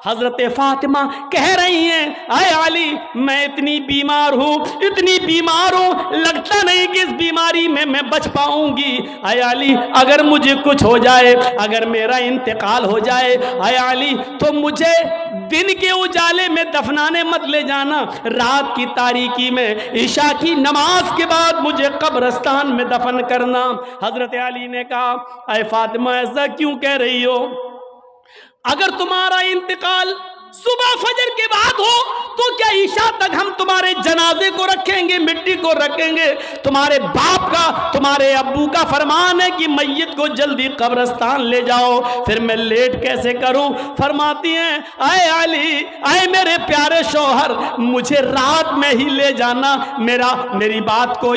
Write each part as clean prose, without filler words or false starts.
हजरत फातिमा कह रही हैं, आए अली मैं इतनी बीमार हूँ, इतनी बीमार हूँ, लगता नहीं कि इस बीमारी में मैं बच पाऊंगी। आए अली अगर मुझे कुछ हो जाए, अगर मेरा इंतकाल हो जाए, आए अली तो मुझे दिन के उजाले में दफनाने मत ले जाना, रात की तारीकी में ईशा की नमाज के बाद मुझे कब्रिस्तान में दफन करना। हजरत अली ने कहा, आए फातिमा ऐसा क्यों कह रही हो? अगर तुम्हारा इंतकाल सुबह फजर के बाद हो तो क्या ईशा तक हम तुम्हारे जनाजे को रखेंगे, मिट्टी को रखेंगे? तुम्हारे बाप का, तुम्हारे अब्बू का फरमान है कि मैयत को जल्दी कब्रिस्तान ले जाओ, फिर मैं लेट कैसे करूं? फरमाती हैं, आए अली, आए मेरे प्यारे शौहर, मुझे रात में ही ले जाना, मेरी बात को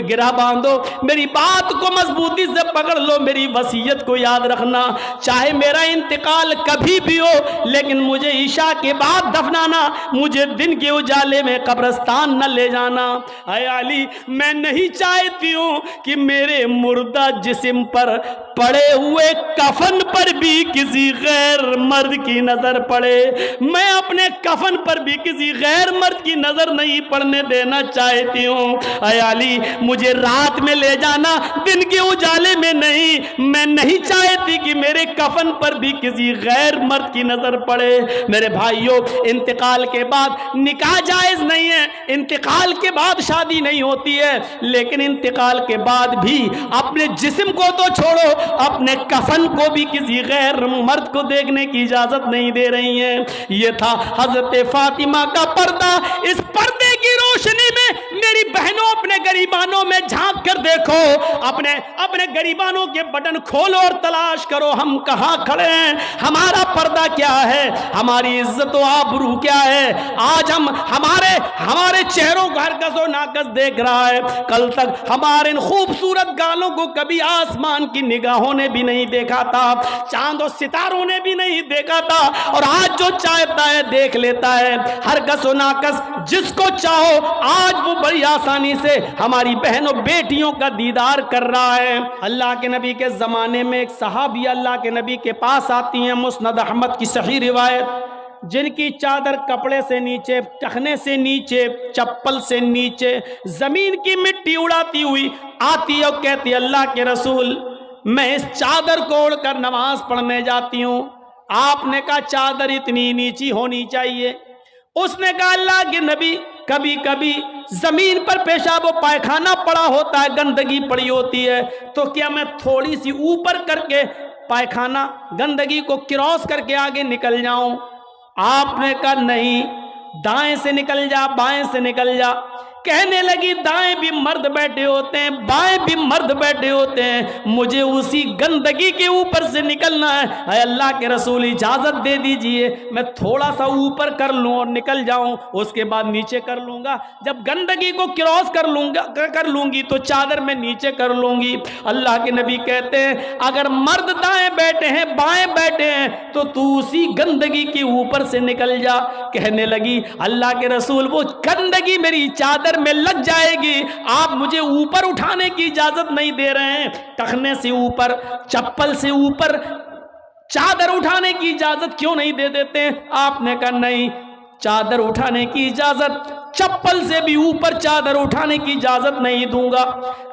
गिरा बांधो, मेरी बात को मजबूती से पकड़ लो, मेरी वसीयत को याद रखना, चाहे मेरा इंतकाल कभी भी हो, लेकिन मुझे ईशा के बाद दफनाना, मुझे दिन के उजाले में कब्रिस्तान न ले जाना। आए अली मैं नहीं चाहती हूं कि मेरे मुर्दा जिस्म पर पड़े हुए कफन पर भी किसी गैर मर्द की नजर पड़े, मैं अपने कफन पर भी किसी गैर मर्द की नजर नहीं पड़ने देना चाहती हूं। आए अली मुझे रात में ले जाना, दिन के उजाले में नहीं, मैं नहीं चाहती कि मेरे कफन पर भी किसी गैर मर्द की नजर पड़े। मेरे भाइयों, इंतकाल के बाद निकाह जायज नहीं है, इंतकाल के बाद शादी नहीं होती है, लेकिन इंतकाल के बाद भी अपने जिस्म को तो छोड़ो, अपने कफन को भी किसी गैर मर्द को देखने की इजाजत नहीं दे रही हैं। यह था हजरत फातिमा का पर्दा। इस पर्दे की रोशनी में मेरी बहनों, अपने गरीबानों में झांक कर देखो, अपने गरीबानों के बटन खोलो और तलाश करो, हम कहां खड़े हैं, हमारा पर्दा क्या है, हमारी इज्जत व आबरू क्या है। आज हमारे चेहरों को हरकस और नाकस देख रहा है, कल तक हमारे इन खूबसूरत गालों को कभी आसमान की निगाहों ने भी नहीं देखा था, चांद और सितारों ने भी नहीं देखा था, और आज जो चाहता है देख लेता है, हरकस और नाकस जिसको चाहो आज वो बड़ी आसानी से हमारी बहनों बेटियों का दीदार कर रहा है। अल्लाह के नबी के ज़माने में एक सहाबी अल्लाह के नबी के पास आती हैं, मुस्नद अहमद की सही रिवायत, जिनकी चादर कपड़े से नीचे, टखने से नीचे, चप्पल से नीचे जमीन की मिट्टी उड़ाती हुई आती और कहती, अल्लाह के रसूल मैं इस चादर को ओढ़कर नमाज पढ़ने जाती हूँ। आपने कहा चादर इतनी नीची होनी चाहिए। उसने कहा अल्लाह के नबी कभी कभी जमीन पर पेशाब व पायखाना पड़ा होता है, गंदगी पड़ी होती है, तो क्या मैं थोड़ी सी ऊपर करके पायखाना गंदगी को क्रॉस करके आगे निकल जाऊं? आपने कहा नहीं, दाएं से निकल जा, बाएं से निकल जा। कहने लगी दाएं भी मर्द बैठे होते हैं, बाएं भी मर्द बैठे होते हैं, मुझे उसी गंदगी के ऊपर से निकलना है। अल्लाह के रसूल इजाजत दे दीजिए, मैं थोड़ा सा ऊपर कर लूं और निकल जाऊं, उसके बाद नीचे कर लूंगा। जब गंदगी को क्रॉस कर लूंगी तो चादर में नीचे कर लूंगी। अल्लाह के नबी कहते हैं अगर मर्द दाएं बैठे हैं, बाएं बैठे हैं, तो तू उसी गंदगी के ऊपर से निकल जा। कहने लगी अल्लाह के रसूल वो गंदगी मेरी चादर में लग जाएगी, आप मुझे ऊपर उठाने की इजाजत नहीं दे रहे हैं, टखने से ऊपर, चप्पल से ऊपर चादर उठाने की इजाजत क्यों नहीं दे देते हैं? आपने कहा नहीं, चादर उठाने की इजाजत, चप्पल से भी ऊपर चादर उठाने की इजाजत नहीं दूंगा।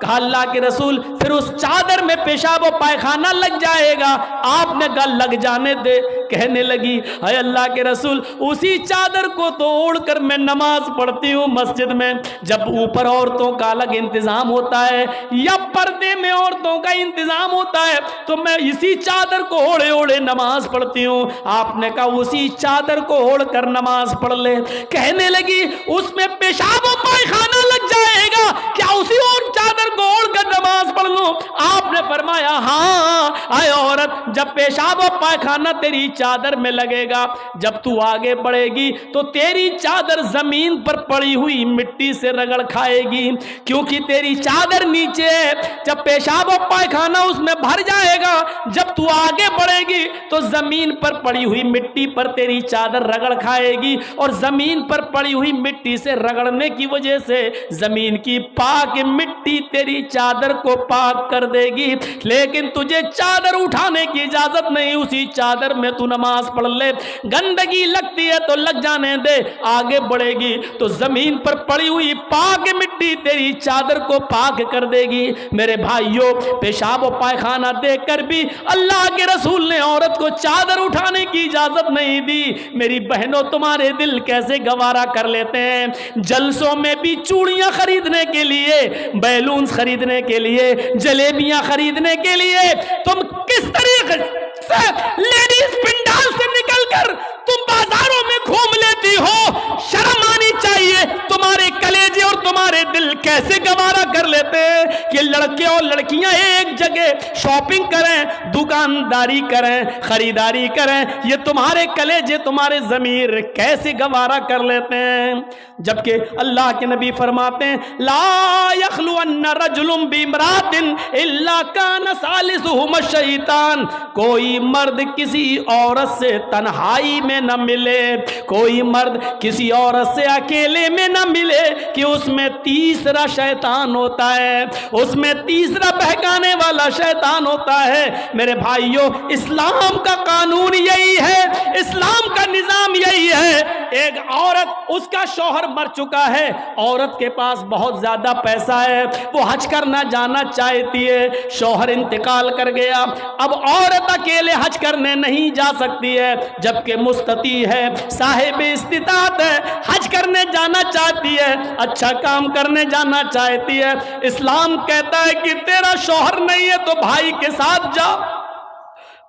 कहा अल्लाह के रसूल फिर उस चादर में पेशाब और पायखाना लग जाएगा। आपने कहा लग जाने दे। कहने लगी हाय अल्लाह के रसूल उसी चादर को तो ओढ़कर मैं नमाज पढ़ती हूँ मस्जिद में। जब ऊपर औरतों का अलग इंतजाम होता है या पर्दे में औरतों का इंतजाम होता है तो मैं इसी चादर को ओढ़े ओढ़े नमाज पढ़ती हूँ। आपने कहा उसी चादर को ओढ़कर नमाज पढ़ ले। कहने लगी उसमें पेशाब और पायखाना लग जाएगा, क्या उसी और चादर को ओढ़कर नमाज पढ़ लूं? आपने फरमाया हाँ आए औरत, जब पेशाब और पायखाना तेरी चादर में लगेगा, जब तू आगे बढ़ेगी तो तेरी चादर जमीन पर पड़ी हुई मिट्टी से रगड़ खाएगी, क्योंकि तेरी चादर नीचे है। जब पेशाब और पायखाना उसमें भर जाएगा, जब तू आगे बढ़ेगी तो जमीन पर पड़ी हुई मिट्टी पर तेरी चादर रगड़ खाएगी, और जमीन पर पड़ी हुई मिट्टी से रगड़ने की वजह से जमीन की पाक मिट्टी तेरी चादर को पाक कर देगी। देगी, लेकिन तुझे चादर उठाने की इजाजत नहीं, उसी चादर में तू नमाज पढ़ ले। गंदगी लगती है तो लग जाने दे, आगे बढ़ेगी तो जमीन पर पड़ी हुई पाक मिट्टी तेरी चादर को पाक कर देगी। मेरे भाइयों, पेशाब और पायखाना देखकर भी अल्लाह के रसूल ने औरत को चादर उठाने की इजाजत नहीं दी। मेरी बहनों, तुम्हारे दिल कैसे गवारा कर लेते हैं। जलसों में भी चूड़ियां खरीदने के लिए, बैलून्स खरीदने के लिए, जलेबियां खरीदने के लिए तुम किस तरीके से लेडीज पिंडाल से निकलकर तुम बाजारों में घूम लेती हो। शर्म आनी चाहिए। तुम्हारे कलेजे और तुम्हारे दिल कैसे गवारा कर लेते हैं कि लड़के और लड़कियां एक जगह शॉपिंग करें, दुकानदारी करें, खरीदारी करें। ये तुम्हारे कलेजे, तुम्हारे ज़मीर कैसे गवारा कर लेते हैं। जबकि अल्लाह के नबी फरमाते हैं, ला यखलुअन्न रजुलुम बिमरातिन इल्ला कान सालिसुहुम शैतान। कोई मर्द किसी औरत से तन्हाई में न मिले, कोई मर्द किसी औरत से अकेले में न मिले कि उसमें तीसरा शैतान होता है, उसमें तीसरा बहकाने वाला शैतान होता है। मेरे भाइयों, इस्लाम का कानून यही है, इस्लाम का निजाम यही है। एक औरत, उसका शौहर मर चुका है, औरत के पास बहुत ज्यादा पैसा है, वो हज करना जाना चाहती है, शौहर इंतकाल कर गया, अब औरत अकेले हज करने नहीं जा सकती है, जबकि मुस्तती है, साहिब इस्तिताअत है, हज करने जाना चाहती है, अच्छा काम करने जाना चाहती है। इस्लाम कहता है कि तेरा शौहर नहीं है तो भाई के साथ जा,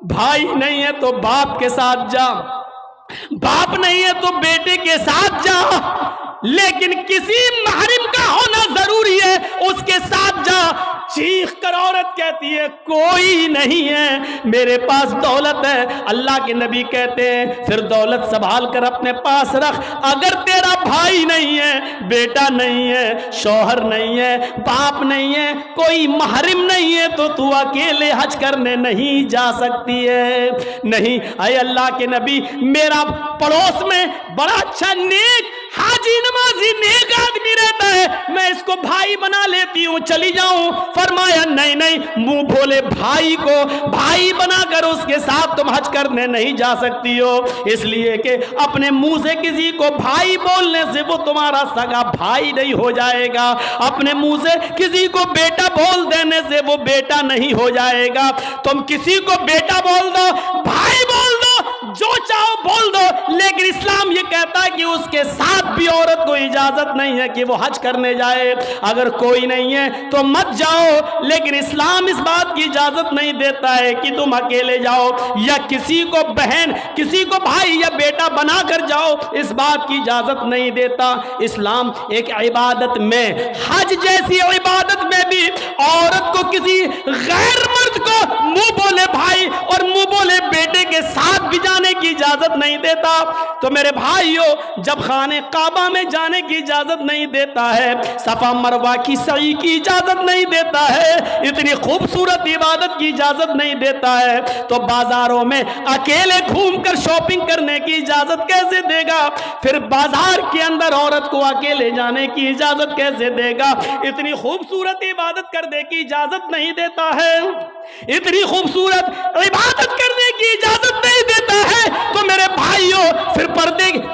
भाई नहीं है तो बाप के साथ जा, बाप नहीं है तो बेटे के साथ जा, लेकिन किसी महरिम का होना जरूरी है, उसके साथ जा। चीख कर औरत कहती है, कोई नहीं है, मेरे पास दौलत है। अल्लाह के नबी कहते हैं, फिर दौलत संभाल कर अपने पास रख। अगर तेरा भाई नहीं है, बेटा नहीं है, शौहर नहीं है, बाप नहीं है, कोई महरिम नहीं है, तो तू अकेले हज करने नहीं जा सकती है। नहीं, अय अल्लाह के नबी, मेरा पड़ोस में बड़ा अच्छा नेक हाजी नमाजी नेक आदमी रहता है, मैं इसको भाई बना लेती हूँ, चली जाऊं। फरमाया, नहीं नहीं, मुंह भोले भाई को भाई बनाकर उसके साथ तुम हज करने नहीं जा सकती हो, इसलिए कि अपने मुंह से किसी को भाई बोलने से वो तुम्हारा सगा भाई नहीं हो जाएगा, अपने मुंह से किसी को बेटा बोल देने से वो बेटा नहीं हो जाएगा। तुम किसी को बेटा बोल दो, भाई बोल दो, जो चाहो बोल दो, लेकिन इस्लाम ये कहता है कि उसके साथ भी औरत को इजाजत नहीं है कि वो हज करने जाए। अगर कोई नहीं है तो मत जाओ, लेकिन इस्लाम इस बात की इजाजत नहीं देता है कि तुम अकेले जाओ या किसी को बहन, किसी को भाई या बेटा बनाकर जाओ, इस बात की इजाजत नहीं देता। इस्लाम एक इबादत में, हज जैसी इबादत में भी औरत को किसी गैर मर्द को मुंह बोले भाई और मुंह बोले बेटे के साथ भी जाने की इजाजत नहीं देता। तो मेरे भाइयों, जब खाने काबा में जाने की इजाजत नहीं देता है, सफा मरवा की सई की इजाजत नहीं देता है, इतनी खूबसूरत इबादत की इजाजत नहीं देता है, तो बाजारों में अकेले घूमकर शॉपिंग करने की इजाजत कैसे देगा? फिर बाजार के अंदर औरत को अकेले जाने की इजाजत कैसे देगा? इतनी खूबसूरत इबादत करने की इजाजत नहीं देता है, इतनी खूबसूरत इबादत करने की इजाजत नहीं देता है, तो मेरे भाइयों,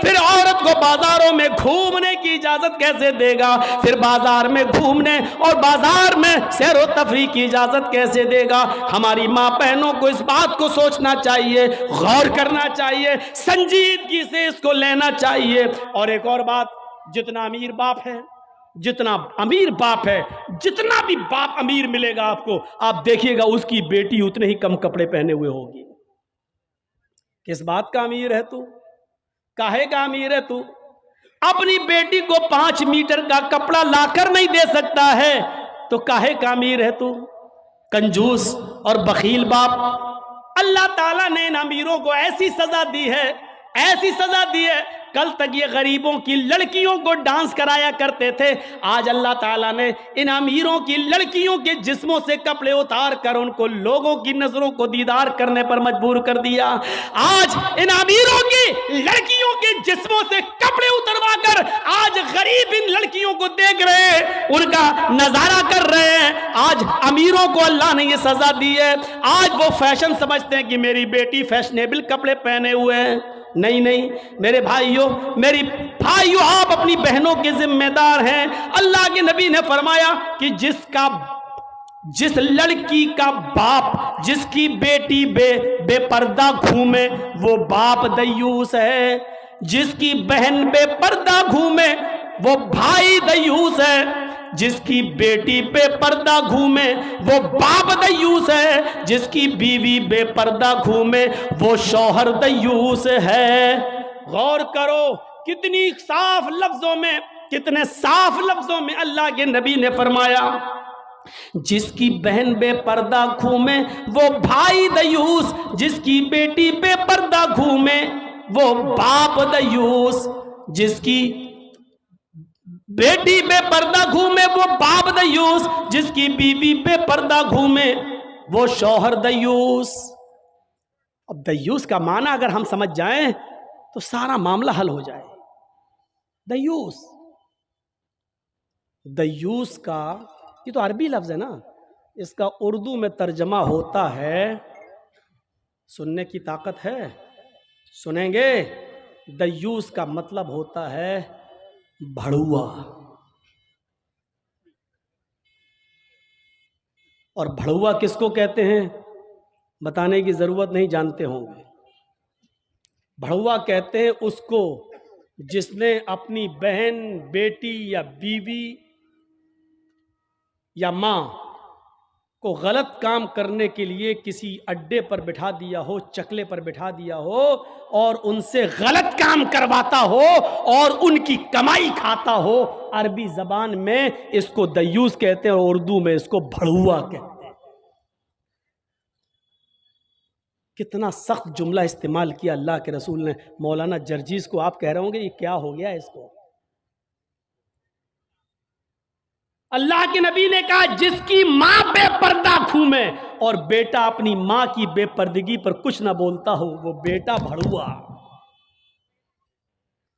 फिर औरत को बाजारों में घूमने की इजाजत कैसे देगा? फिर बाजार में घूमने और बाजार में सैर व तफरीह की इजाजत कैसे देगा? हमारी माँ बहनों को इस बात को सोचना चाहिए, गौर करना चाहिए, संजीदगी से इसको लेना चाहिए। और एक और बात, जितना अमीर बाप है, जितना अमीर बाप है, जितना भी बाप अमीर मिलेगा आपको, आप देखिएगा उसकी बेटी उतने ही कम कपड़े पहने हुए होगी। किस बात का अमीर है तू? काहे का अमीर है तू? अपनी बेटी को 5 मीटर का कपड़ा लाकर नहीं दे सकता है, तो काहे का अमीर है तू? कंजूस और बखील बाप। अल्लाह ताला ने इन अमीरों को ऐसी सजा दी है, ऐसी सजा दी है। कल तक ये गरीबों की लड़कियों को डांस कराया करते थे, आज अल्लाह ताला ने इन अमीरों की लड़कियों के जिस्मों से कपड़े उतार कर उनको लोगों की नजरों को दीदार करने पर मजबूर कर दिया। आज इन अमीरों की लड़कियों के जिस्मों से कपड़े उतरवा कर आज गरीब इन लड़कियों को देख रहे हैं। उनका नजारा कर रहे हैं। आज अमीरों को अल्लाह ने ये सजा दी है। आज वो फैशन समझते हैं कि मेरी बेटी फैशनेबल कपड़े पहने हुए हैं। नहीं नहीं मेरे भाइयों, मेरी भाइयों, आप अपनी बहनों के जिम्मेदार हैं। अल्लाह के नबी ने फरमाया कि जिस लड़की का बाप, जिसकी बेटी बेपर्दा घूमे, वो बाप दयूस है। जिसकी बहन बेपर्दा घूमे, वो भाई दयूस है। जिसकी बेटी बेपर्दा घूमे, वो बाप दयूस है। जिसकी बीवी बेपर्दा घूमे, वो शौहर दयूस है। गौर करो कितनी साफ लफ्जों में, कितने साफ लफ्जों में अल्लाह के नबी ने फरमाया, जिसकी बहन बेपर्दा घूमे वो भाई दयूस, जिसकी बेटी बेपर्दा घूमे वो बाप दयूस, जिसकी बेटी बेपर्दा घूमे वो बाप दयूस, जिसकी बीवी बेपर्दा घूमे वो शौहर दयूस। अब दयूस का माना अगर हम समझ जाएं तो सारा मामला हल हो जाए। दयूस, दयूस का ये तो अरबी लफ्ज है ना, इसका उर्दू में तर्जमा होता है, सुनने की ताकत है, सुनेंगे। दयूस का मतलब होता है भड़ुआ। और भड़ुआ किसको कहते हैं बताने की जरूरत नहीं, जानते होंगे। भड़ुआ कहते हैं उसको जिसने अपनी बहन, बेटी या बीवी या माँ को गलत काम करने के लिए किसी अड्डे पर बिठा दिया हो, चकले पर बिठा दिया हो और उनसे गलत काम करवाता हो और उनकी कमाई खाता हो। अरबी जबान में इसको दयूस कहते हैं और उर्दू में इसको भड़ुआ कहते हैं। कितना सख्त जुमला इस्तेमाल किया अल्लाह के रसूल ने। मौलाना जर्जीस को आप कह रहे होंगे ये क्या हो गया इसको। अल्लाह के नबी ने कहा जिसकी मां बेपर्दा घूमे और बेटा अपनी मां की बेपर्दगी पर कुछ ना बोलता हो वो बेटा भड़ुआ।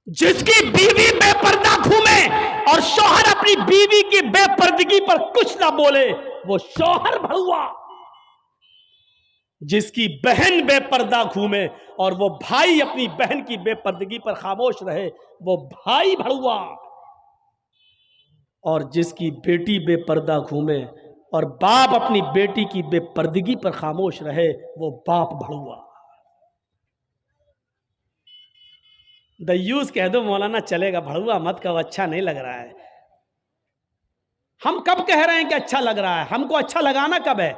जिसकी बीवी बेपर्दा घूमे और शौहर अपनी बीवी की बेपर्दगी पर कुछ ना बोले वो शौहर भड़ुआ। जिसकी बहन बेपर्दा घूमे और वो भाई अपनी बहन की बेपर्दगी पर खामोश रहे वो भाई भड़ुआ। और जिसकी बेटी बेपर्दा घूमे और बाप अपनी बेटी की बेपर्दगी पर खामोश रहे वो बाप भड़ुआ। दयूस कह दो मौलाना चलेगा, भड़ुआ मत कहो, अच्छा नहीं लग रहा है। हम कब कह रहे हैं कि अच्छा लग रहा है? हमको अच्छा लगाना कब है?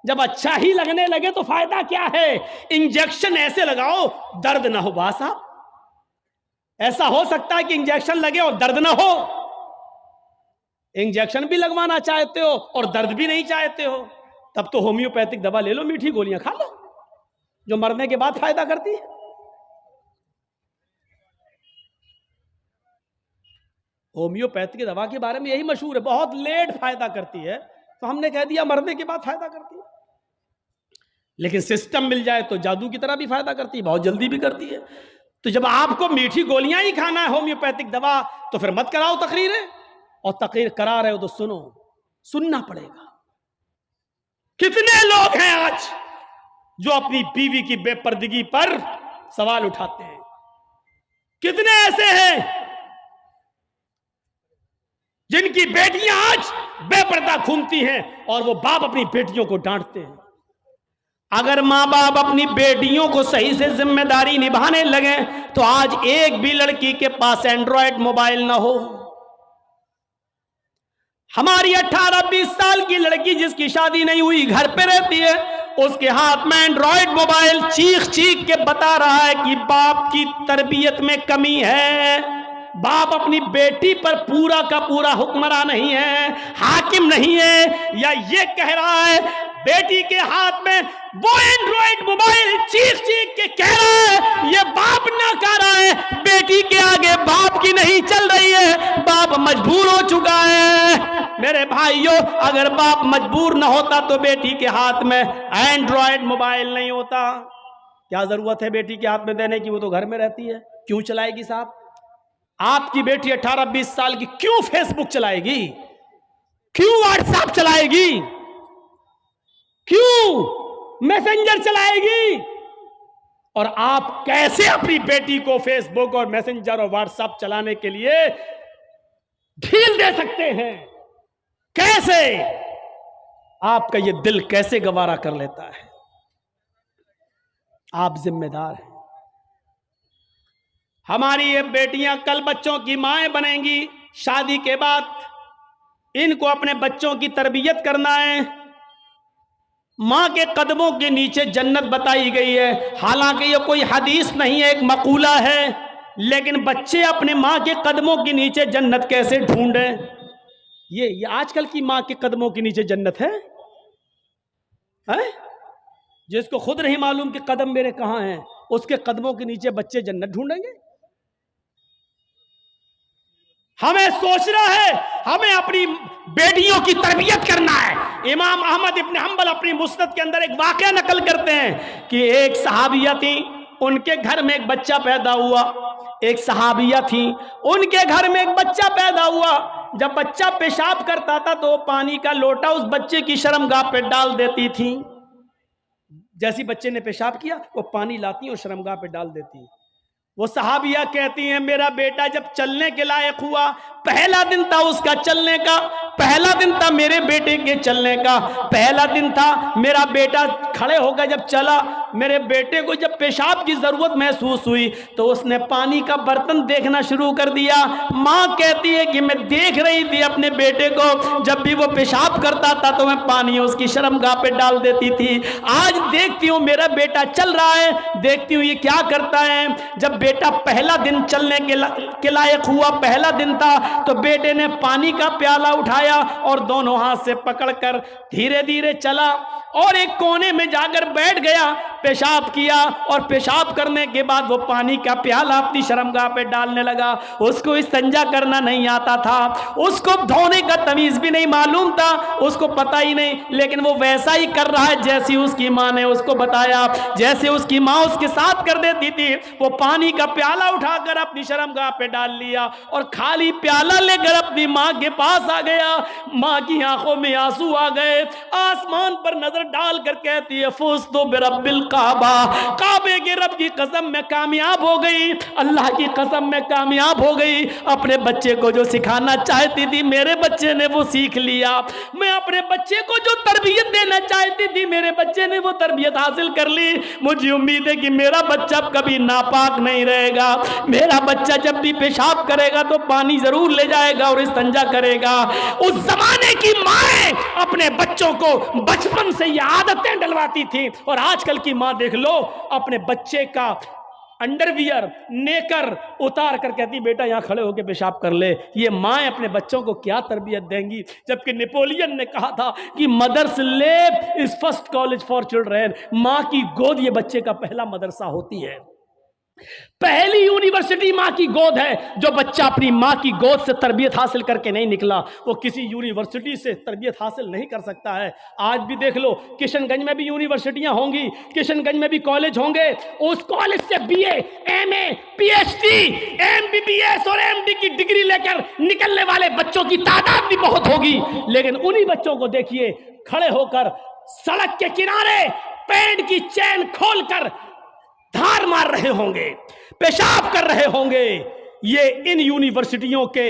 जब अच्छा ही लगने लगे तो फायदा क्या है? इंजेक्शन ऐसे लगाओ दर्द ना हो। बात साहब ऐसा हो सकता है कि इंजेक्शन लगे और दर्द ना हो। इंजेक्शन भी लगवाना चाहते हो और दर्द भी नहीं चाहते हो, तब तो होम्योपैथिक दवा ले लो, मीठी गोलियां खा लो जो मरने के बाद फायदा करती है। होम्योपैथिक दवा के बारे में यही मशहूर है, बहुत लेट फायदा करती है, तो हमने कह दिया मरने के बाद फायदा करती है। लेकिन सिस्टम मिल जाए तो जादू की तरह भी फायदा करती है, बहुत जल्दी भी करती है। तो जब आपको मीठी गोलियां ही खाना है होम्योपैथिक दवा, तो फिर मत कराओ तकरीरें, और तकरीर करा रहे हो तो सुनो, सुनना पड़ेगा। कितने लोग हैं आज जो अपनी बीवी की बेपर्दगी पर सवाल उठाते हैं? कितने ऐसे हैं जिनकी बेटियां आज बेपर्दा घूमती हैं और वो बाप अपनी बेटियों को डांटते हैं? अगर माँ बाप अपनी बेटियों को सही से जिम्मेदारी निभाने लगे तो आज एक भी लड़की के पास एंड्रॉयड मोबाइल ना हो। हमारी 18-20 साल की लड़की जिसकी शादी नहीं हुई घर पे रहती है, उसके हाथ में एंड्रॉयड मोबाइल चीख चीख के बता रहा है कि बाप की तरबियत में कमी है, बाप अपनी बेटी पर पूरा का पूरा हुक्मरान नहीं है, हाकिम नहीं है। या ये कह रहा है बेटी के हाथ में वो एंड्रॉयड मोबाइल चीख चीख के कह रहा है ये बाप ना कह रहा है, बेटी के आगे बाप की नहीं चल रही है, बाप मजबूर हो चुका है। मेरे भाइयों, अगर बाप मजबूर ना होता तो बेटी के हाथ में एंड्रॉयड मोबाइल नहीं होता। क्या जरूरत है बेटी के हाथ में देने की? वो तो घर में रहती है, क्यों चलाएगी साहब? आपकी बेटी 18-20 साल की क्यों फेसबुक चलाएगी? क्यों व्हाट्सएप चलाएगी, क्यों मैसेंजर चलाएगी? और आप कैसे अपनी बेटी को फेसबुक और मैसेंजर और व्हाट्सएप चलाने के लिए ढील दे सकते हैं? कैसे? आपका यह दिल कैसे गवारा कर लेता है? आप जिम्मेदार हैं। हमारी ये बेटियां कल बच्चों की माएं बनेंगी। शादी के बाद इनको अपने बच्चों की तरबियत करना है। मां के कदमों के नीचे जन्नत बताई गई है। हालांकि ये कोई हदीस नहीं है, एक मकूला है, लेकिन बच्चे अपने मां के कदमों के नीचे जन्नत कैसे ढूंढें? ये आजकल की मां के कदमों के नीचे जन्नत है? जिसको खुद नहीं मालूम कि कदम मेरे कहां हैं, उसके कदमों के नीचे बच्चे जन्नत ढूंढेंगे? हमें सोचना है, हमें अपनी बेटियों की तरबियत करना है। इमाम अहमद इब्न हंबल अपनी मुस्नद के अंदर एक वाकया नकल करते हैं कि एक सहाबिया थी, उनके घर में एक बच्चा पैदा हुआ। एक सहाबिया थी, उनके घर में एक बच्चा पैदा हुआ। जब बच्चा पेशाब करता था तो पानी का लोटा उस बच्चे की शर्मगाह पे डाल देती थी। जैसी बच्चे ने पेशाब किया वो पानी लाती और शर्मगाह पे डाल देती। वो सहाबिया कहती हैं, मेरा बेटा जब चलने के लायक हुआ, पहला दिन था उसका चलने का, पहला दिन था मेरे बेटे के चलने का, पहला दिन था मेरा बेटा खड़े होकर जब चला, मेरे बेटे को जब पेशाब की जरूरत महसूस हुई तो उसने पानी का बर्तन देखना शुरू कर दिया। माँ कहती है कि मैं देख रही थी अपने बेटे को, जब भी वो पेशाब करता था तो मैं पानी उसकी शर्मगाह पे डाल देती थी। आज देखती हूँ मेरा बेटा चल रहा है, देखती हूँ ये क्या करता है। जब बेटा पहला दिन चलने के लायक हुआ, पहला दिन था, तो बेटे ने पानी का प्याला उठाया और दोनों हाथ से पकड़कर धीरे धीरे चला और एक कोने में जाकर बैठ गया, पेशाब किया और पेशाब करने के बाद वो पानी का प्याला अपनी शर्मगाह पे डालने लगा। उसको इस्तिंजा करना नहीं आता था, उसको धोने का तमीज भी नहीं मालूम था, उसको पता ही नहीं, लेकिन वो वैसा ही कर रहा है जैसी उसकी माँ ने उसको बताया। जैसे उसकी माँ उसके साथ कर देती थी, वो पानी का प्याला उठाकर अपनी शर्मगाह पे डाल लिया और खाली प्याला लेकर अपनी माँ के पास आ गया। माँ की आंखों में आंसू आ गए, आसमान पर नजर डालकर कहती है, फुज़्तु बिरब्बिल काबा, काबे के रब की कसम में कामयाब हो गई, अल्लाह की कसम में कामयाब हो गई। अपने बच्चे को जो सिखाना चाहती थी मेरे बच्चे ने वो सीख लिया। मैं अपने बच्चे को जो तरबियत देना चाहती थी मेरे बच्चे ने वो तरबियत हासिल कर ली। मुझे उम्मीद है कि मेरा बच्चा कभी नापाक नहीं रहेगा। मेरा बच्चा जब भी पेशाब करेगा तो पानी जरूर ले जाएगा और इस्तिंजा करेगा। उस जमाने की माएं अपने बच्चों को बचपन से ये आदतें डलवाती थी, और आजकल की मां देख लो, अपने बच्चे का अंडरवियर नेकर उतार कर कहती बेटा यहां खड़े होकर पेशाब कर ले। ये माएं अपने बच्चों को क्या तरबियत देंगी? जबकि नेपोलियन ने कहा था कि mother's lap is first college for children, मां की गोद ये बच्चे का पहला मदरसा होती है, पहली यूनिवर्सिटी मां की गोद है। जो बच्चा अपनी मां की गोद से तरबियत हासिल करके नहीं निकला वो किसी यूनिवर्सिटी से तरबियत हासिल नहीं कर सकता है। आज भी देख लो, किशनगंज में भी यूनिवर्सिटियां होंगी, किशनगंज में भी कॉलेज होंगे, उस कॉलेज से बीए, एमए, पीएचडी, एमबीबीएस और एमडी की डिग्री लेकर निकलने वाले बच्चों की तादाद भी बहुत होगी। लेकिन उन्हीं बच्चों को देखिए खड़े होकर सड़क के किनारे पैंट की चैन खोलकर धार मार रहे होंगे, पेशाब कर रहे होंगे। ये इन यूनिवर्सिटियों के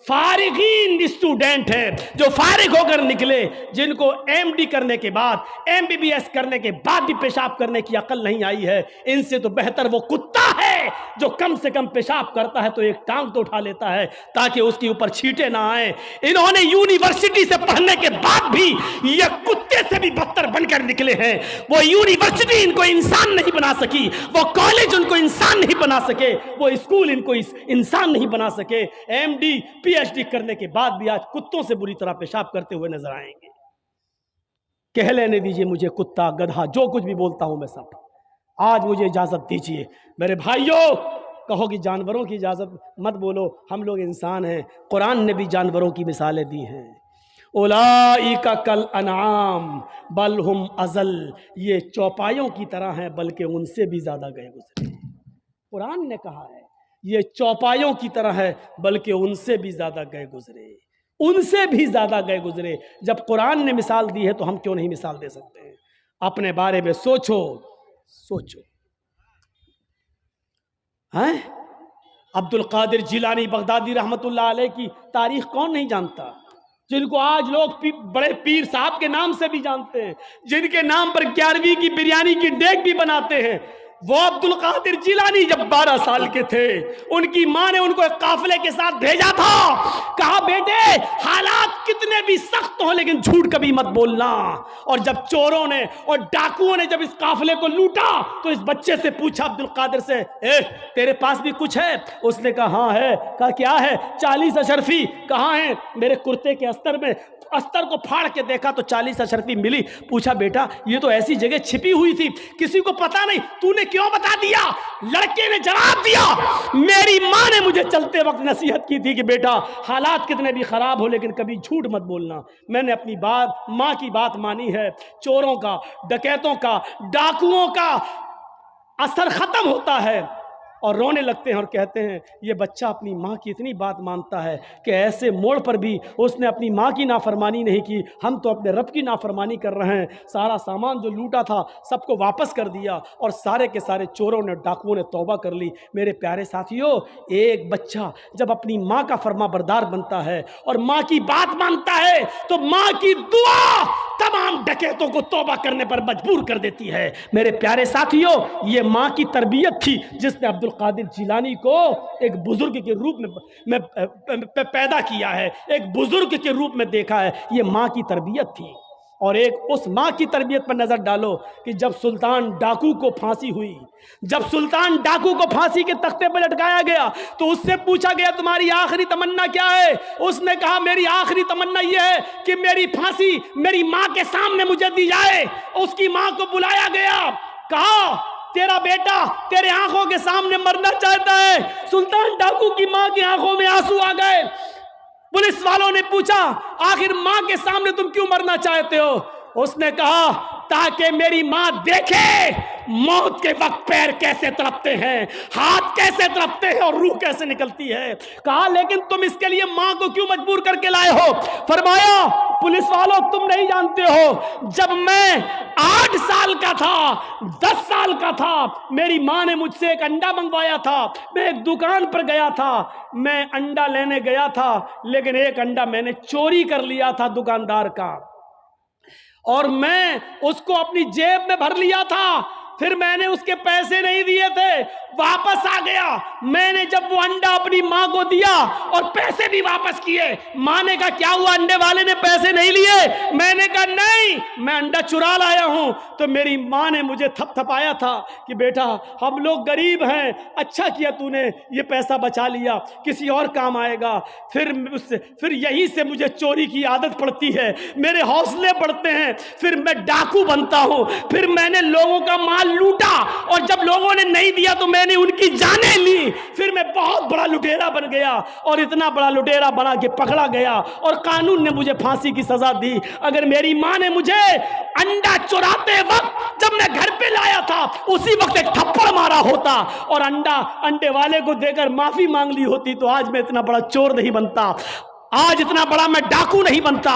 फारिगीन स्टूडेंट हैं जो फारिग होकर निकले, जिनको एमडी करने के बाद, एमबीबीएस करने के बाद भी पेशाब करने की अकल नहीं आई है। इनसे तो बेहतर वो कुत्ता है जो कम से कम पेशाब करता है तो एक टांग तो उठा लेता है ताकि उसके ऊपर छींटे ना आए। इन्होंने यूनिवर्सिटी से पढ़ने के बाद भी ये कुत्ते से भी बदतर बनकर निकले हैं। वो यूनिवर्सिटी इनको इंसान नहीं बना सकी, वो कॉलेज उनको इंसान नहीं बना सके, वो स्कूल इनको इंसान नहीं बना सके। एमडी पीएचडी करने के बाद भी आज कुत्तों से बुरी तरह पेशाब करते हुए नजर आएंगे। कह लेने दीजिए मुझे कुत्ता, गधा, जो कुछ भी बोलता हूं मैं सब। आज मुझे इजाजत दीजिए मेरे भाइयों, कहो कि जानवरों की इजाजत मत बोलो, हम लोग इंसान हैं। कुरान ने भी जानवरों की मिसालें दी हैं। उलाइका कल अनआम बल हुम अजल, ये चौपायों की तरह हैं बल्कि उनसे भी ज्यादा गए गुजरे। कुरान ने कहा है ये चौपायों की तरह है बल्कि उनसे भी ज्यादा गए गुजरे। उनसे भी ज्यादा गए गुजरे। जब कुरान ने मिसाल दी है तो हम क्यों नहीं मिसाल दे सकते हैं? अपने बारे में सोचो, सोचो। हैं? अब्दुल कादिर जिलानी बगदादी रहमतुल्लाह अलैह की तारीख कौन नहीं जानता, जिनको आज लोग बड़े पीर साहब के नाम से भी जानते हैं, जिनके नाम पर 11वीं की बिरयानी की डेग भी बनाते हैं। वो अब्दुल कादिर जिलानी जब 12 साल के थे, उनकी मां ने उनको एक काफिले के साथ भेजा था। कहा बेटे हालात कितने भी सख्त हो लेकिन झूठ कभी मत बोलना। और जब चोरों ने और डाकुओं ने जब इस काफिले को लूटा तो इस बच्चे से पूछा अब्दुल कादिर से, तेरे पास भी कुछ है? उसने कहा हाँ है। कहा क्या है? 40 अशरफी। कहाँ है? मेरे कुर्ते के अस्तर में। अस्तर को फाड़ के देखा तो 40 अशरफी मिली। पूछा बेटा ये तो ऐसी जगह छिपी हुई थी, किसी को पता नहीं, तूने क्यों बता दिया? लड़के ने जवाब दिया, मेरी मां ने मुझे चलते वक्त नसीहत की थी कि बेटा हालात कितने भी खराब हो लेकिन कभी झूठ मत बोलना। मैंने अपनी बात, मां की बात मानी है। चोरों का, डकैतों का, डाकुओं का असर खत्म होता है और रोने लगते हैं और कहते हैं ये बच्चा अपनी माँ की इतनी बात मानता है कि ऐसे मोड़ पर भी उसने अपनी माँ की नाफरमानी नहीं की, हम तो अपने रब की नाफरमानी कर रहे हैं। सारा सामान जो लूटा था सबको वापस कर दिया और सारे के सारे चोरों ने, डाकुओं ने तौबा कर ली। मेरे प्यारे साथियों, एक बच्चा जब अपनी माँ का फरमाबरदार बनता है और माँ की बात मानता है तो माँ की दुआ तमाम डकैतों को तौबा करने पर मजबूर कर देती है। मेरे प्यारे साथियों, ये माँ की तरबियत थी जिसने अब्दुल कादिर जिलानी को एक बुजुर्ग के रूप में पैदा किया है, एक बुजुर्ग के रूप में देखा है। ये माँ की तरबियत थी। और एक उस माँ की तरबियत पर नजर डालो कि जब सुल्तान डाकू को फांसी हुई, जब सुल्तान डाकू को फांसी के तख्ते पर लटकाया गया तो उससे पूछा गया तुम्हारी आखिरी तमन्ना क्या है? उसने कहा मेरी आखिरी तमन्ना यह है कि मेरी फांसी मेरी माँ के सामने मुझे दी जाए। उसकी माँ को बुलाया गया, कहा तेरा बेटा तेरे आंखों के सामने मरना चाहता है। सुल्तान डाकू की माँ की आंखों में आंसू आ गए। पुलिस वालों ने पूछा आखिर माँ के सामने तुम क्यों मरना चाहते हो? उसने कहा ताकि मेरी माँ देखे मौत के वक्त पैर कैसे तड़पते हैं, हाथ कैसे तड़पते हैं और रूह कैसे निकलती है। कहा लेकिन तुम इसके लिए माँ को क्यों मजबूर करके लाए हो? फरमाया पुलिस वालों तुम नहीं जानते हो, जब मैं 8 साल का था, 10 साल का था, मेरी माँ ने मुझसे एक अंडा मंगवाया था। मैं एक दुकान पर गया था, मैं अंडा लेने गया था लेकिन एक अंडा मैंने चोरी कर लिया था दुकानदार का और मैं उसको अपनी जेब में भर लिया था। फिर मैंने उसके पैसे नहीं दिए थे, वापस आ गया। मैंने जब वो अंडा अपनी माँ को दिया और पैसे भी वापस किए, माँ ने कहा क्या हुआ, अंडे वाले ने पैसे नहीं लिए? मैंने कहा नहीं, मैं अंडा चुरा लाया हूं। तो मेरी माँ ने मुझे थपथपाया था कि बेटा हम लोग गरीब हैं, अच्छा किया तूने ये पैसा बचा लिया, किसी और काम आएगा। फिर यहीं से मुझे चोरी की आदत पड़ती है, मेरे हौसले बढ़ते हैं, फिर मैं डाकू बनता हूं। फिर मैंने लोगों का माल लूटा और जब लोगों ने नहीं दिया तो मैंने उनकी जानें ली। फिर मैं बहुत बड़ा लुटेरा बन गया और इतना बड़ा लुटेरा बना के पकड़ा गया और कानून ने मुझे फांसी की सजा दी। अगर मेरी माँ ने मुझे अंडा चुराते वक्त जब मैं घर पे लाया था उसी वक्त एक थप्पड़ मारा होता और अंडे वाले को देकर माफी मांग ली होती तो आज मैं इतना बड़ा चोर नहीं बनता, आज इतना बड़ा मैं डाकू नहीं बनता,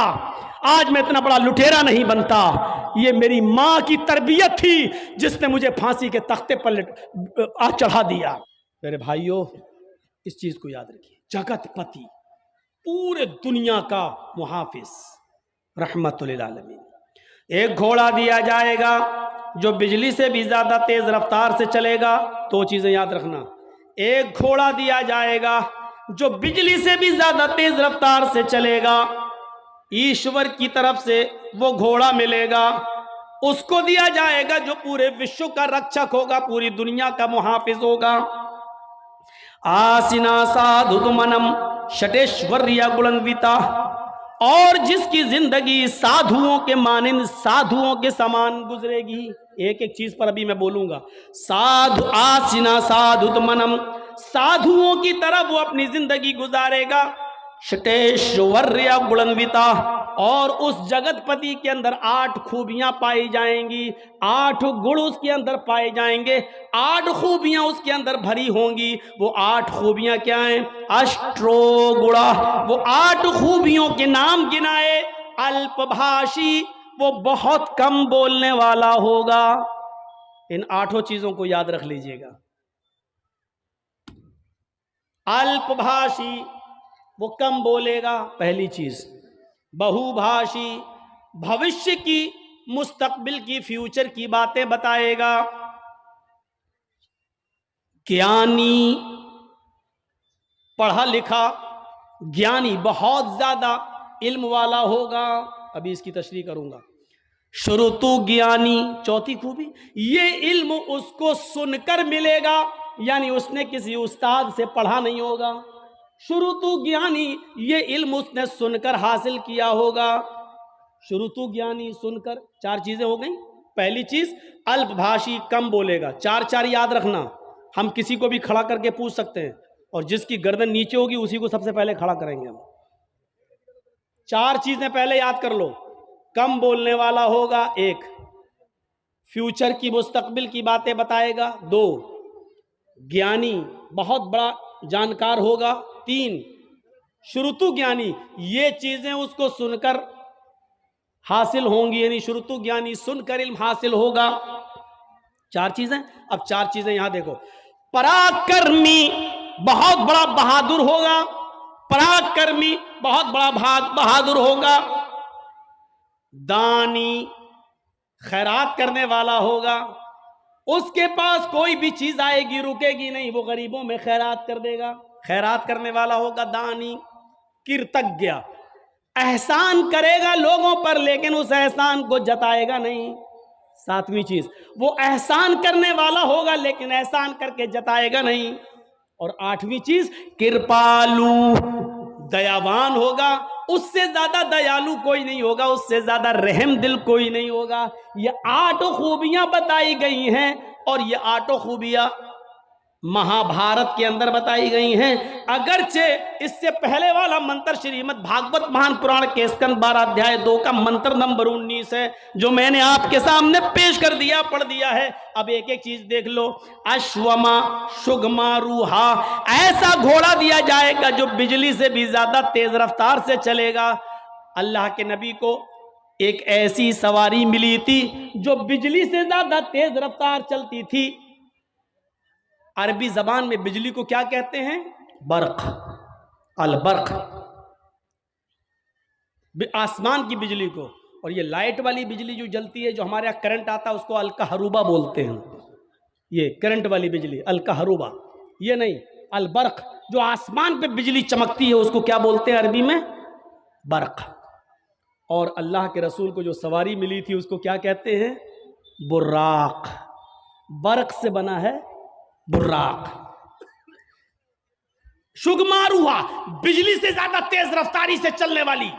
आज मैं इतना बड़ा लुटेरा नहीं बनता। ये मेरी माँ की तरबियत थी जिसने मुझे फांसी के तख्ते पर चढ़ा दिया। मेरे भाइयों इस चीज को याद रखिए, जगतपति, पूरे दुनिया का मुहाफिज, रहमतुल लिल आलमीन। एक घोड़ा दिया जाएगा जो बिजली से भी ज्यादा तेज रफ्तार से चलेगा। दो चीजें याद रखना, एक घोड़ा दिया जाएगा जो बिजली से भी ज्यादा तेज रफ्तार से चलेगा, ईश्वर की तरफ से वो घोड़ा मिलेगा। उसको दिया जाएगा जो पूरे विश्व का रक्षक होगा, पूरी दुनिया का मुहाफिज होगा। आसिना साधुमनम षटेश्वर्या गुणन्विता, और जिसकी जिंदगी साधुओं के मानिंद, साधुओं के समान गुजरेगी। एक एक चीज पर अभी मैं बोलूंगा। साधु आसिना साधुमनम, साधुओं की तरफ वो अपनी जिंदगी गुजारेगा। षटेश्वर्या गुणन्विता, और उस जगतपति के अंदर 8 खूबियां पाई जाएंगी, 8 गुण उसके अंदर पाए जाएंगे, 8 खूबियां उसके अंदर भरी होंगी। वो 8 खूबियां क्या हैं? अष्टो गुणा। वो 8 खूबियों के नाम गिनाए। अल्पभाषी, वो बहुत कम बोलने वाला होगा। इन 8 चीजों को याद रख लीजिएगा। अल्पभाषी, वो कम बोलेगा, पहली चीज। बहुभाषी, भविष्य की, मुस्तकबिल की, फ्यूचर की बातें बताएगा। ज्ञानी, पढ़ा लिखा, ज्ञानी, बहुत ज्यादा इल्म वाला होगा। अभी इसकी तशरीह करूंगा। श्रुतु ज्ञानी, चौथी खूबी, ये इल्म उसको सुनकर मिलेगा, यानी उसने किसी उस्ताद से पढ़ा नहीं होगा। श्रुतु ज्ञानी, ये इल्म उसने सुनकर हासिल किया होगा। श्रुतु ज्ञानी, सुनकर। 4 चीजें हो गई। पहली चीज अल्पभाषी, कम बोलेगा। 4 याद रखना। हम किसी को भी खड़ा करके पूछ सकते हैं, और जिसकी गर्दन नीचे होगी उसी को सबसे पहले खड़ा करेंगे हम। 4 चीजें पहले याद कर लो। कम बोलने वाला होगा, 1। फ्यूचर की, मुस्तकबिल की बातें बताएगा, 2। ज्ञानी, बहुत बड़ा जानकार होगा, 3। श्रुतु ज्ञानी, ये चीजें उसको सुनकर हासिल होंगी, यानी श्रुतु ज्ञानी, सुनकर इल्म हासिल होगा। 4 चीजें। अब 4 चीजें यहां देखो। पराक्रमी, बहुत बड़ा बहादुर होगा। पराक्रमी, बहुत बड़ा बहादुर होगा। दानी, खैरात करने वाला होगा। उसके पास कोई भी चीज आएगी रुकेगी नहीं, वो गरीबों में खैरात कर देगा। खैरात करने वाला होगा दानी। कृतज्ञ, एहसान करेगा लोगों पर, लेकिन उस एहसान को जताएगा नहीं। 7वीं चीज, वो एहसान करने वाला होगा लेकिन एहसान करके जताएगा नहीं। और 8वीं चीज, कृपालु, दयावान होगा। उससे ज्यादा दयालु कोई नहीं होगा, उससे ज्यादा रहम दिल कोई नहीं होगा। ये 8 खूबियां बताई गई हैं, और ये 8 खूबियां महाभारत के अंदर बताई गई हैं। अगरचे इससे पहले वाला मंत्र श्रीमद् भागवत महान पुराण के स्कंद 12 अध्याय 2 का मंत्र नंबर 19 है, जो मैंने आपके सामने पेश कर दिया, पढ़ दिया है। अब एक एक चीज देख लो। अश्वमा शुगमा रूहा, ऐसा घोड़ा दिया जाएगा जो बिजली से भी ज्यादा तेज रफ्तार से चलेगा। अल्लाह के नबी को एक ऐसी सवारी मिली थी जो बिजली से ज्यादा तेज रफ्तार चलती थी। अरबी जबान में बिजली को क्या कहते हैं? बर्क, अल बर्क, आसमान की बिजली को। और ये लाइट वाली बिजली जो जलती है, जो हमारे यहाँ करंट आता है, उसको अलकहरूबा बोलते हैं। ये करंट वाली बिजली अलकहरूबा, ये नहीं, अल बर्क, जो आसमान पे बिजली चमकती है उसको क्या बोलते हैं अरबी में? बर्क। और अल्लाह के रसूल को जो सवारी मिली थी उसको क्या कहते हैं? बुर्राक। बर्क से बना है बुर्राक। शुगमारुहा, बिजली से ज्यादा तेज रफ्तारी से चलने वाली।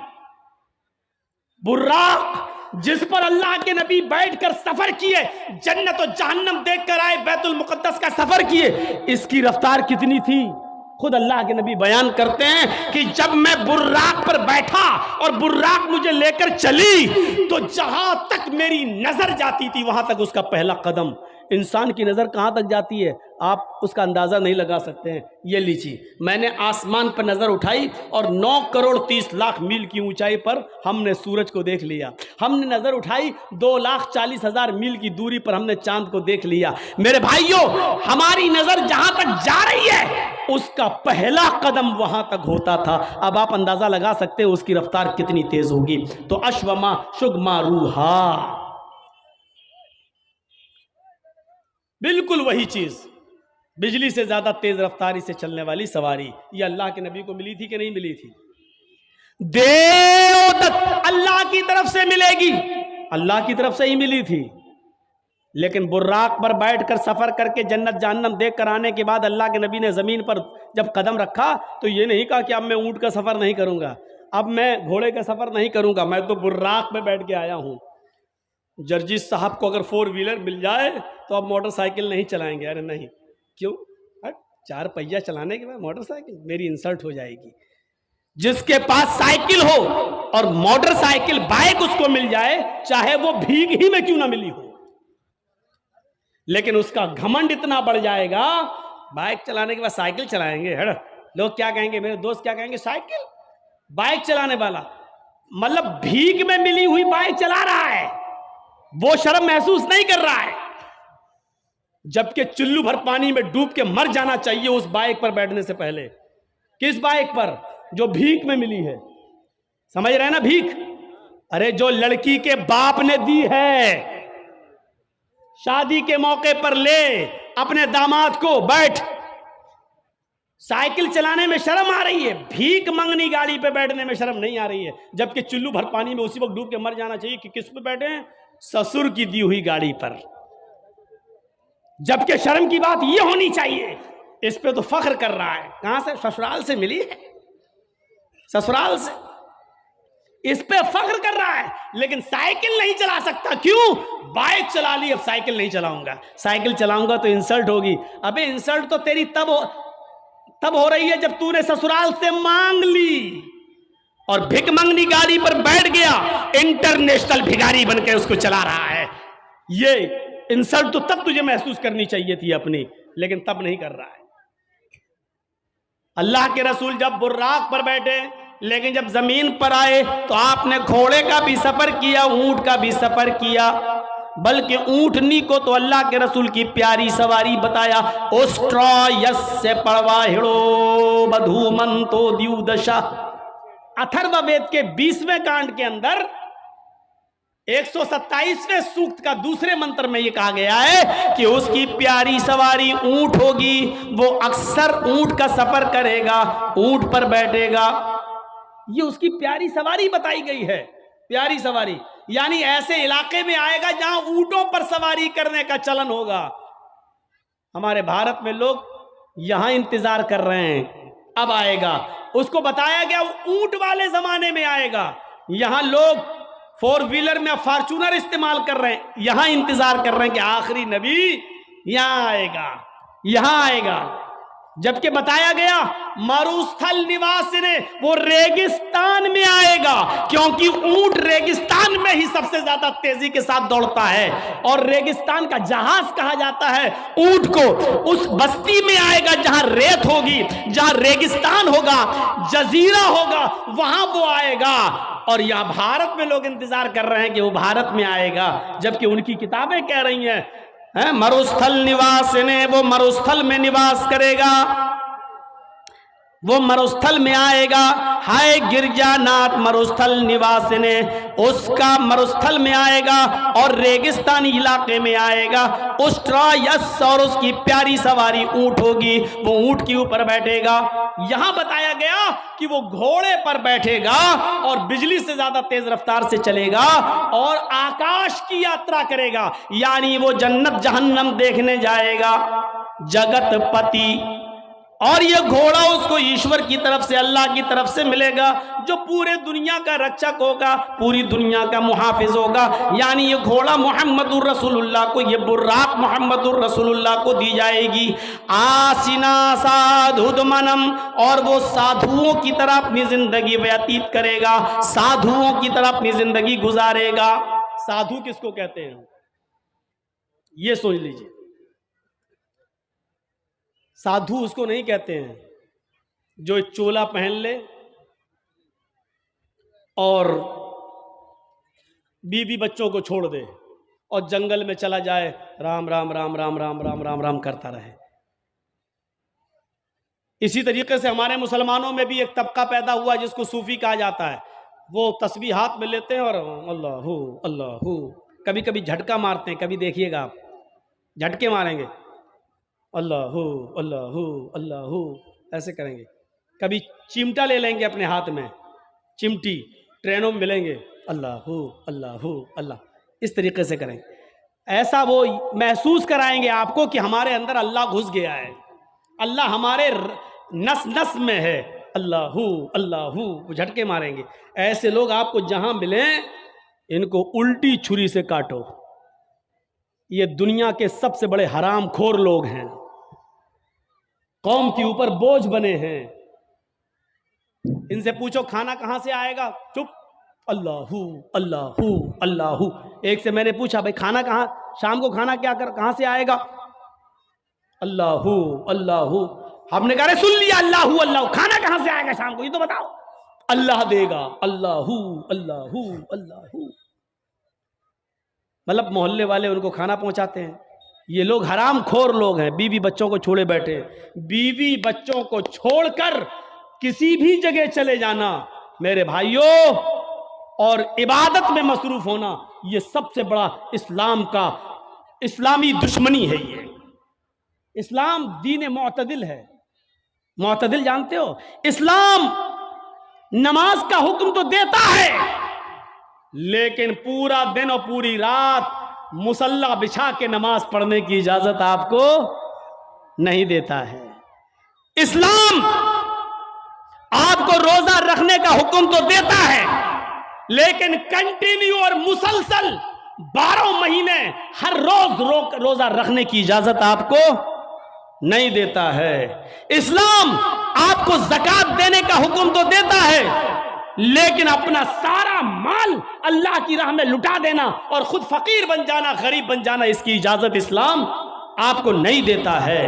बुर्राक, जिस पर अल्लाह के नबी बैठकर सफर किए, जन्नत और जहन्नम देखकर आए, बैतुल मुकद्दस का सफर किए। इसकी रफ्तार कितनी थी? खुद अल्लाह के नबी बयान करते हैं कि जब मैं बुर्राक पर बैठा और बुर्राक मुझे लेकर चली, तो जहां तक मेरी नजर जाती थी वहां तक उसका पहला कदम। इंसान की नज़र कहाँ तक जाती है आप उसका अंदाज़ा नहीं लगा सकते हैं। ये लीजिए, मैंने आसमान पर नज़र उठाई और 9 करोड़ 30 लाख मील की ऊंचाई पर हमने सूरज को देख लिया। हमने नज़र उठाई 2,40,000 मील की दूरी पर हमने चांद को देख लिया। मेरे भाइयों, हमारी नज़र जहाँ तक जा रही है उसका पहला कदम वहाँ तक होता था। अब आप अंदाज़ा लगा सकते हैं उसकी रफ्तार कितनी तेज़ होगी। तो अश्वमा शुगमा रूहा, बिल्कुल वही चीज, बिजली से ज्यादा तेज रफ्तारी से चलने वाली सवारी। ये अल्लाह के नबी को मिली थी कि नहीं मिली थी? देवदत्त, अल्लाह की तरफ से मिलेगी, अल्लाह की तरफ से ही मिली थी। लेकिन बुर्राक पर बैठकर सफर करके जन्नत जहन्नम देख कर आने के बाद अल्लाह के नबी ने जमीन पर जब कदम रखा तो ये नहीं कहा कि अब मैं ऊंट का सफर नहीं करूंगा, अब मैं घोड़े का सफर नहीं करूंगा, मैं तो बुर्राक में बैठ के आया हूं। जर्जिस साहब को अगर 4 व्हीलर मिल जाए तो अब मोटरसाइकिल नहीं चलाएंगे। अरे नहीं, क्यों? 4 पहिया चलाने के बाद मोटरसाइकिल, मेरी इंसल्ट हो जाएगी। जिसके पास साइकिल हो और मोटरसाइकिल बाइक उसको मिल जाए, चाहे वो भीख ही में क्यों ना मिली हो, लेकिन उसका घमंड इतना बढ़ जाएगा, बाइक चलाने के बाद साइकिल चलाएंगे, हड़ लोग क्या कहेंगे, मेरे दोस्त क्या कहेंगे, साइकिल बाइक चलाने वाला, मतलब भीख में मिली हुई बाइक चला रहा है, वो शर्म महसूस नहीं कर रहा है, जबकि चुल्लू भर पानी में डूब के मर जाना चाहिए उस बाइक पर बैठने से पहले। किस बाइक पर? जो भीख में मिली है। समझ रहे हैं ना भीख? अरे जो लड़की के बाप ने दी है, शादी के मौके पर ले अपने दामाद को, बैठ, साइकिल चलाने में शर्म आ रही है, भीख मंगनी गाड़ी पे बैठने में शर्म नहीं आ रही है, जबकि चुल्लू भर पानी में उसी वक्त डूब के मर जाना चाहिए कि किस पे बैठे हैं? ससुर की दी हुई गाड़ी पर। जबकि शर्म की बात यह होनी चाहिए, इस पे तो फख्र कर रहा है, कहां से? ससुराल से मिली है, ससुराल से, इस पे फख्र कर रहा है, लेकिन साइकिल नहीं चला सकता। क्यों? बाइक चला ली, अब साइकिल नहीं चलाऊंगा, साइकिल चलाऊंगा तो इंसल्ट होगी। अबे इंसल्ट तो तेरी तब हो रही है जब तूने ससुराल से मांग ली और भिख मंगनी गाड़ी पर बैठ गया, इंटरनेशनल भिखारी बनकर उसको चला रहा है। ये इंसल्ट तो तब तुझे महसूस करनी चाहिए थी अपनी, लेकिन तब नहीं कर रहा है। अल्लाह के रसूल जब बुर्राक पर बैठे, लेकिन जब जमीन पर आए तो आपने घोड़े का भी सफर किया, ऊंट का भी सफर किया, बल्कि ऊंटनी को तो अल्लाह के रसूल की प्यारी सवारी बताया। ओस्ट्रा यस्य पड़वाहिड़ो बधूमंतो द्युदशा। अथर्ववेद के 20वें कांड के अंदर 127वें सूक्त का दूसरे मंत्र में यह कहा गया है कि उसकी प्यारी सवारी ऊंट होगी, वो अक्सर ऊंट का सफर करेगा, ऊंट पर बैठेगा। ये उसकी प्यारी सवारी बताई गई है, प्यारी सवारी, यानी ऐसे इलाके में आएगा जहां ऊंटों पर सवारी करने का चलन होगा। हमारे भारत में लोग यहां इंतजार कर रहे हैं, अब आएगा। उसको बताया गया ऊंट वाले जमाने में आएगा। यहां लोग 4 व्हीलर में फॉर्च्यूनर इस्तेमाल कर रहे हैं, यहां इंतजार कर रहे हैं कि आखिरी नबी यहां आएगा, यहां आएगा। जबकि बताया गया मरुस्थल निवासी ने, वो रेगिस्तान में आएगा, क्योंकि ऊंट रेगिस्तान में ही सबसे ज्यादा तेजी के साथ दौड़ता है, और रेगिस्तान का जहाज कहा जाता है ऊंट को। उस बस्ती में आएगा जहां रेत होगी, जहां रेगिस्तान होगा, जजीरा होगा, वहां वो आएगा। और यह भारत में लोग इंतजार कर रहे हैं कि वो भारत में आएगा, जबकि उनकी किताबें कह रही हैं मरुस्थल निवास ने, वो मरुस्थल में निवास करेगा, वो मरुस्थल में आएगा। हाय गिरजानाथ मरुस्थल निवास ने, उसका मरुस्थल में आएगा और रेगिस्तानी इलाके में आएगा। उस्ट्रायस, और उसकी प्यारी सवारी ऊंट होगी, वो ऊंट के ऊपर बैठेगा। यहां बताया गया कि वो घोड़े पर बैठेगा और बिजली से ज्यादा तेज रफ्तार से चलेगा और आकाश की यात्रा करेगा, यानी वो जन्नत जहन्नम देखने जाएगा। जगत पति, और ये घोड़ा उसको ईश्वर की तरफ से, अल्लाह की तरफ से मिलेगा, जो पूरे दुनिया का रक्षक होगा, पूरी दुनिया का मुहाफिज होगा। यानी ये घोड़ा मोहम्मदुर रसूलुल्लाह को, ये बुर्राक मोहम्मदुर रसूलुल्लाह को दी जाएगी। आसिना साधुदमनम, और वो साधुओं की तरह अपनी जिंदगी व्यतीत करेगा, साधुओं की तरह अपनी जिंदगी गुजारेगा। साधु किसको कहते हैं ये सोच लीजिए। साधु उसको नहीं कहते हैं जो चोला पहन ले और बीवी बच्चों को छोड़ दे और जंगल में चला जाए, राम राम राम राम राम राम राम राम करता रहे। इसी तरीके से हमारे मुसलमानों में भी एक तबका पैदा हुआ जिसको सूफी कहा जाता है। वो तस्बीह हाथ में लेते हैं और अल्लाहू अल्लाहू, कभी कभी झटका मारते हैं, कभी देखिएगा आप झटके मारेंगे, अल्लाहू अल्लाहू अल्लाहू ऐसे करेंगे। कभी चिमटा ले लेंगे अपने हाथ में, चिमटी, ट्रेनों में मिलेंगे, अल्लाहू अल्लाहू अल्लाह, इस तरीके से करेंगे। ऐसा वो महसूस कराएंगे आपको कि हमारे अंदर अल्लाह घुस गया है, अल्लाह हमारे नस नस में है, अल्लाहू अल्लाहू, वो झटके मारेंगे। ऐसे लोग आपको जहां मिले इनको उल्टी छुरी से काटो। ये दुनिया के सबसे बड़े हरामखोर लोग हैं, कौम के ऊपर बोझ बने हैं। इनसे पूछो खाना कहां से आएगा, चुप, अल्लाहू अल्लाहू अल्लाहू। एक से मैंने पूछा भाई खाना कहां, शाम को खाना क्या कर कहां से आएगा, अल्लाहू अल्लाहू। हमने कहा सुन लिया अल्लाहू अल्लाहू, खाना कहां से आएगा शाम को ये तो बताओ, अल्लाह देगा, अल्लाहू अल्लाहू अल्लाहू। मतलब मोहल्ले वाले उनको खाना पहुंचाते हैं। ये लोग हराम खोर लोग हैं, बीवी बच्चों को छोड़े बैठे। बीवी बच्चों को छोड़कर किसी भी जगह चले जाना मेरे भाइयों, और इबादत में मसरूफ होना, ये सबसे बड़ा इस्लाम का, इस्लामी दुश्मनी है। ये इस्लाम दीन मुअतदिल है। मुअतदिल जानते हो, इस्लाम नमाज का हुक्म तो देता है, लेकिन पूरा दिन और पूरी रात मुसल्ला बिछा के नमाज पढ़ने की इजाजत आपको नहीं देता है। इस्लाम आपको रोजा रखने का हुक्म तो देता है, लेकिन कंटिन्यू और मुसलसल 12 महीने हर रोज रोजा रखने की इजाजत आपको नहीं देता है। इस्लाम आपको ज़कात देने का हुक्म तो देता है, लेकिन अपना सारा माल अल्लाह की राह में लुटा देना और खुद फकीर बन जाना, गरीब बन जाना, इसकी इजाजत इस्लाम आपको नहीं देता है।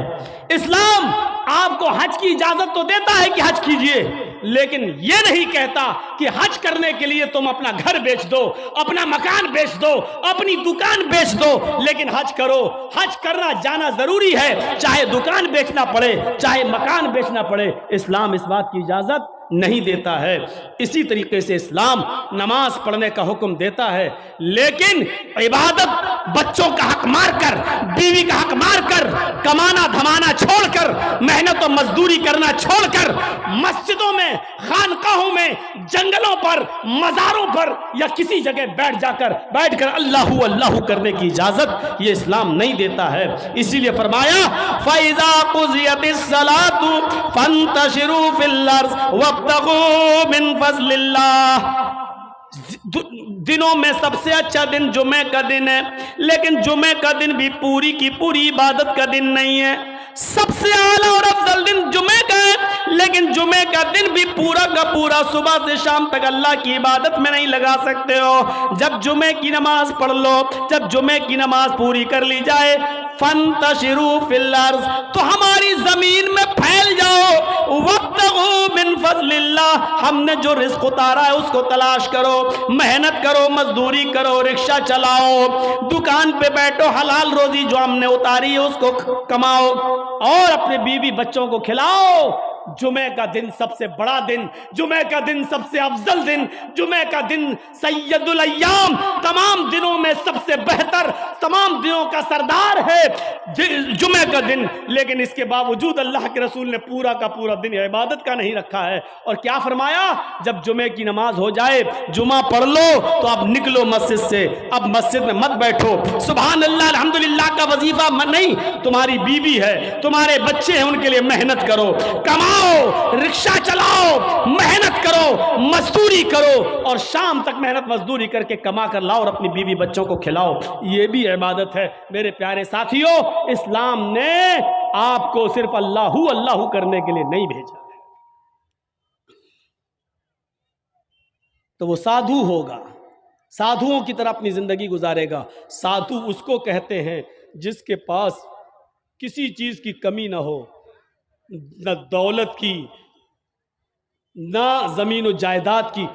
इस्लाम आपको हज की इजाजत तो देता है कि हज कीजिए, लेकिन यह नहीं कहता कि हज करने के लिए तुम अपना घर बेच दो, अपना मकान बेच दो, अपनी दुकान बेच दो, लेकिन हज करो। हज करना जाना जरूरी है, चाहे दुकान बेचना पड़े, चाहे मकान बेचना पड़े, इस्लाम इस बात की इजाजत नहीं देता है। इसी तरीके से इस्लाम नमाज पढ़ने का हुक्म देता है, लेकिन इबादत बच्चों का हक मारकर, बीवी का हक मारकर, कमाना धमाना छोड़कर, मेहनत और मजदूरी करना छोड़कर, मस्जिदों में, खानकाहों में, जंगलों पर, मज़ारों पर या किसी जगह बैठकर अल्लाहू अल्लाहू करने की इजाजत ये इस्लाम नहीं देता है। इसीलिए फरमाया फ़इज़ा क़ुज़ियतिस सलातु फ़ंतशिरू फ़िल अर्ज़ वब्तगू मिन फ़ज़लिल्लाह। दिनों में सबसे अच्छा दिन जुमे का दिन है, लेकिन जुमे का दिन भी पूरी की पूरी इबादत का दिन नहीं है। सबसे आला और अफजल दिन जुमे का है, लेकिन जुमे का दिन भी पूरा का पूरा सुबह से शाम तक अल्लाह की इबादत में नहीं लगा सकते हो। जब जुमे की नमाज पढ़ लो, जब जुमे की नमाज पूरी कर ली जाए, फंतशिरू फिल अर्ज़, तो हमारी जमीन में फैल जाओ, वब्तगू मिन फ़ज़लिल्लाह, हमने जो रिज़्क़ उतारा है उसको तलाश करो, मेहनत करो, मजदूरी करो, रिक्शा चलाओ, दुकान पे बैठो, हलाल रोजी जो हमने उतारी है उसको कमाओ और अपने बीवी बच्चों को खिलाओ। जुमे का दिन सबसे बड़ा दिन, जुमे का दिन सबसे अफजल दिन, जुमे का दिन सैयदुल अय्याम, तमाम दिनों में सबसे बेहतर, तमाम दिनों का सरदार है जुमे का दिन। लेकिन इसके बावजूद अल्लाह के रसूल ने पूरा का पूरा दिन इबादत का नहीं रखा है। और क्या फरमाया, जब जुमे की नमाज हो जाए, जुमा पढ़ लो, तो अब निकलो मस्जिद से, अब मस्जिद में मत बैठो। सुभान अल्लाह अल्हम्दुलिल्लाह का वजीफा नहीं, तुम्हारी बीवी है, तुम्हारे बच्चे हैं, उनके लिए मेहनत करो, कमाओ, रिक्शा चलाओ, मेहनत करो, मजदूरी करो और शाम तक मेहनत मजदूरी करके कमा कर लाओ और अपनी बीवी बच्चों को खिलाओ। ये भी इबादत है। मेरे प्यारे साथियों, इस्लाम ने आपको सिर्फ अल्लाहू अल्लाहू करने के लिए नहीं भेजा है। तो वो साधु होगा, साधुओं की तरह अपनी जिंदगी गुजारेगा। साधु उसको कहते हैं जिसके पास किसी चीज की कमी ना हो, न दौलत की, ना जमीन और जायदाद की,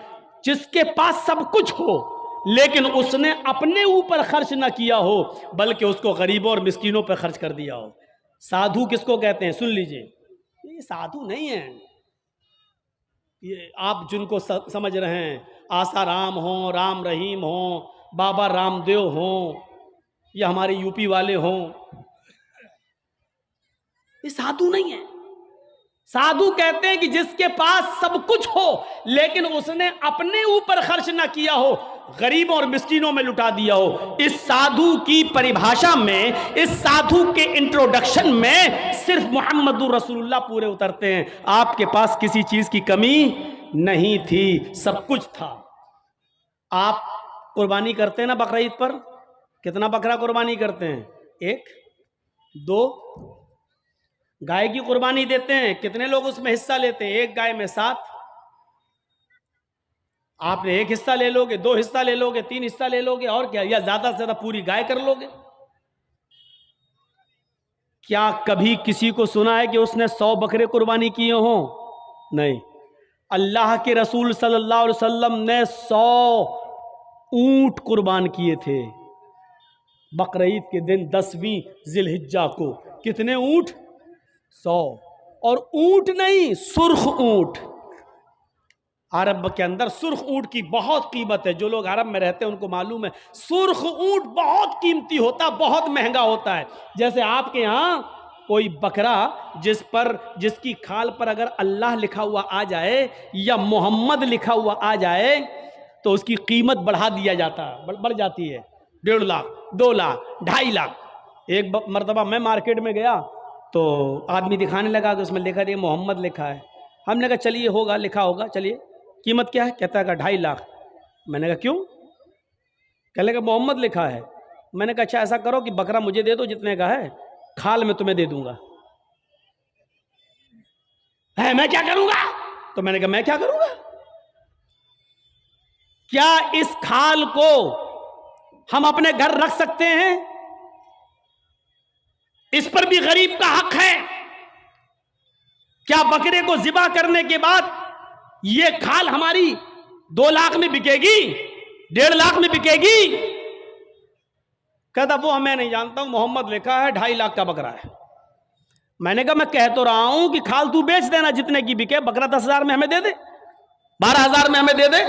जिसके पास सब कुछ हो लेकिन उसने अपने ऊपर खर्च ना किया हो, बल्कि उसको गरीबों और मिस्कीनों पर खर्च कर दिया हो। साधु किसको कहते हैं, सुन लीजिए, ये साधु नहीं है, ये आप जिनको समझ रहे हैं, आसाराम हो, राम रहीम हो, बाबा रामदेव हो, या हमारे यूपी वाले हों, ये साधु नहीं है। साधु कहते हैं कि जिसके पास सब कुछ हो लेकिन उसने अपने ऊपर खर्च ना किया हो, गरीबों और मिस्कीनों में लुटा दिया हो। इस साधु की परिभाषा में, इस साधु के इंट्रोडक्शन में सिर्फ मोहम्मदुर रसूलुल्लाह पूरे उतरते हैं। आपके पास किसी चीज की कमी नहीं थी, सब कुछ था। आप कुर्बानी करते हैं ना बकरा ईद पर, कितना बकरा कुर्बानी करते हैं, 1 2? गाय की कुर्बानी देते हैं, कितने लोग उसमें हिस्सा लेते हैं, 1 गाय में 7, आपने एक हिस्सा ले लोगे, 2 हिस्सा ले लोगे, 3 हिस्सा ले लोगे, और क्या, या ज्यादा से ज्यादा पूरी गाय कर लोगे। क्या कभी किसी को सुना है कि उसने 100 बकरे कुर्बानी किए हों? नहीं। अल्लाह के रसूल सल्लल्लाहु अलैहि वसल्लम ने 100 ऊंट कुर्बान किए थे बकरीद के दिन 10वीं जिलहिज्जा को। कितने ऊंट? 100। और ऊंट नहीं, सुर्ख ऊंट। अरब के अंदर सुर्ख ऊंट की बहुत कीमत है। जो लोग अरब में रहते हैं उनको मालूम है, सुर्ख ऊंट बहुत कीमती होता, बहुत महंगा होता है। जैसे आपके यहाँ कोई बकरा जिसकी खाल पर अगर अल्लाह लिखा हुआ आ जाए या मोहम्मद लिखा हुआ आ जाए तो उसकी कीमत बढ़ा दिया जाता है, बढ़ जाती है। 1.5 लाख, 2 लाख, 2.5 लाख। एक मरतबा मैं मार्केट में गया तो आदमी दिखाने लगा कि उसमें लिखा है मोहम्मद लिखा है। हमने कहा चलिए होगा, लिखा होगा, चलिए कीमत क्या है? कहता है 2.5 लाख। मैंने कहा क्यों? कहने लगा मोहम्मद लिखा है। मैंने कहा अच्छा ऐसा करो कि बकरा मुझे दे दो जितने का है, खाल में तुम्हें दे दूंगा। है मैं क्या करूंगा? तो मैंने कहा मैं क्या करूंगा? क्या इस खाल को हम अपने घर रख सकते हैं? इस पर भी गरीब का हक है। क्या बकरे को ज़िबा करने के बाद ये खाल हमारी 2 लाख में बिकेगी, 1.5 लाख में बिकेगी? कहता वो मैं नहीं जानता हूं, मोहम्मद लिखा है, 2.5 लाख का बकरा है। मैंने कहा मैं कह तो रहा हूं कि खाल तू बेच देना जितने की बिके, बकरा 10,000 में हमें दे दे, 12,000 में हमें दे दे।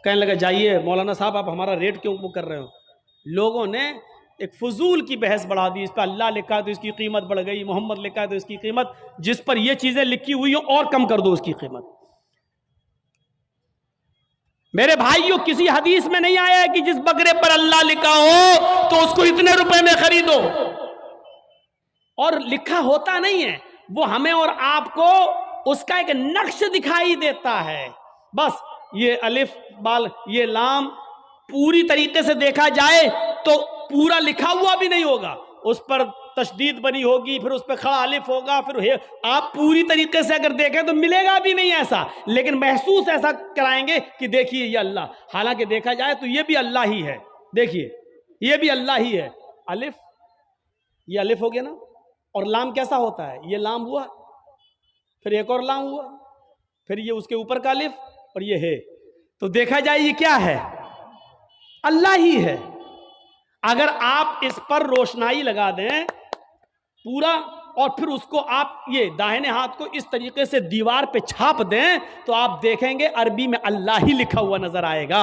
कहने लगा जाइए मौलाना साहब आप हमारा रेट क्यों वो कर रहे हो? लोगों ने एक फजूल की बहस बढ़ा दी। इस पर अल्लाह लिखा है तो इसकी कीमत बढ़ गई, मोहम्मद लिखा है तो इसकी कीमत, जिस पर ये चीजें लिखी हुई हो और कम कर दो उसकी कीमत। मेरे भाइयों, किसी हदीस में नहीं आया है कि जिस बकरे पर अल्लाह लिखा हो तो उसको इतने रुपए में खरीदो। और लिखा होता नहीं है, वो हमें और आपको उसका एक नक्श दिखाई देता है। बस ये अलिफ बाल ये लाम पूरी तरीके से देखा जाए तो पूरा लिखा हुआ भी नहीं होगा, उस पर तशदीद बनी होगी, फिर उस पर खड़ा अलिफ होगा, फिर आप पूरी तरीके से अगर देखें तो मिलेगा भी नहीं ऐसा, लेकिन महसूस ऐसा कराएंगे कि देखिए ये अल्लाह। हालांकि देखा जाए तो ये भी अल्लाह ही है। देखिए ये भी अल्लाह ही है। अलिफ, ये अलिफ हो गया ना, और लाम कैसा होता है? ये लाम हुआ, फिर एक और लाम हुआ, फिर ये उसके ऊपर का अलिफ, और ये है। तो देखा जाए ये क्या है? अल्लाह ही है। अगर आप इस पर रोशनाई लगा दें पूरा, और फिर उसको आप ये दाहिने हाथ को इस तरीके से दीवार पे छाप दें तो आप देखेंगे अरबी में अल्लाह ही लिखा हुआ नजर आएगा,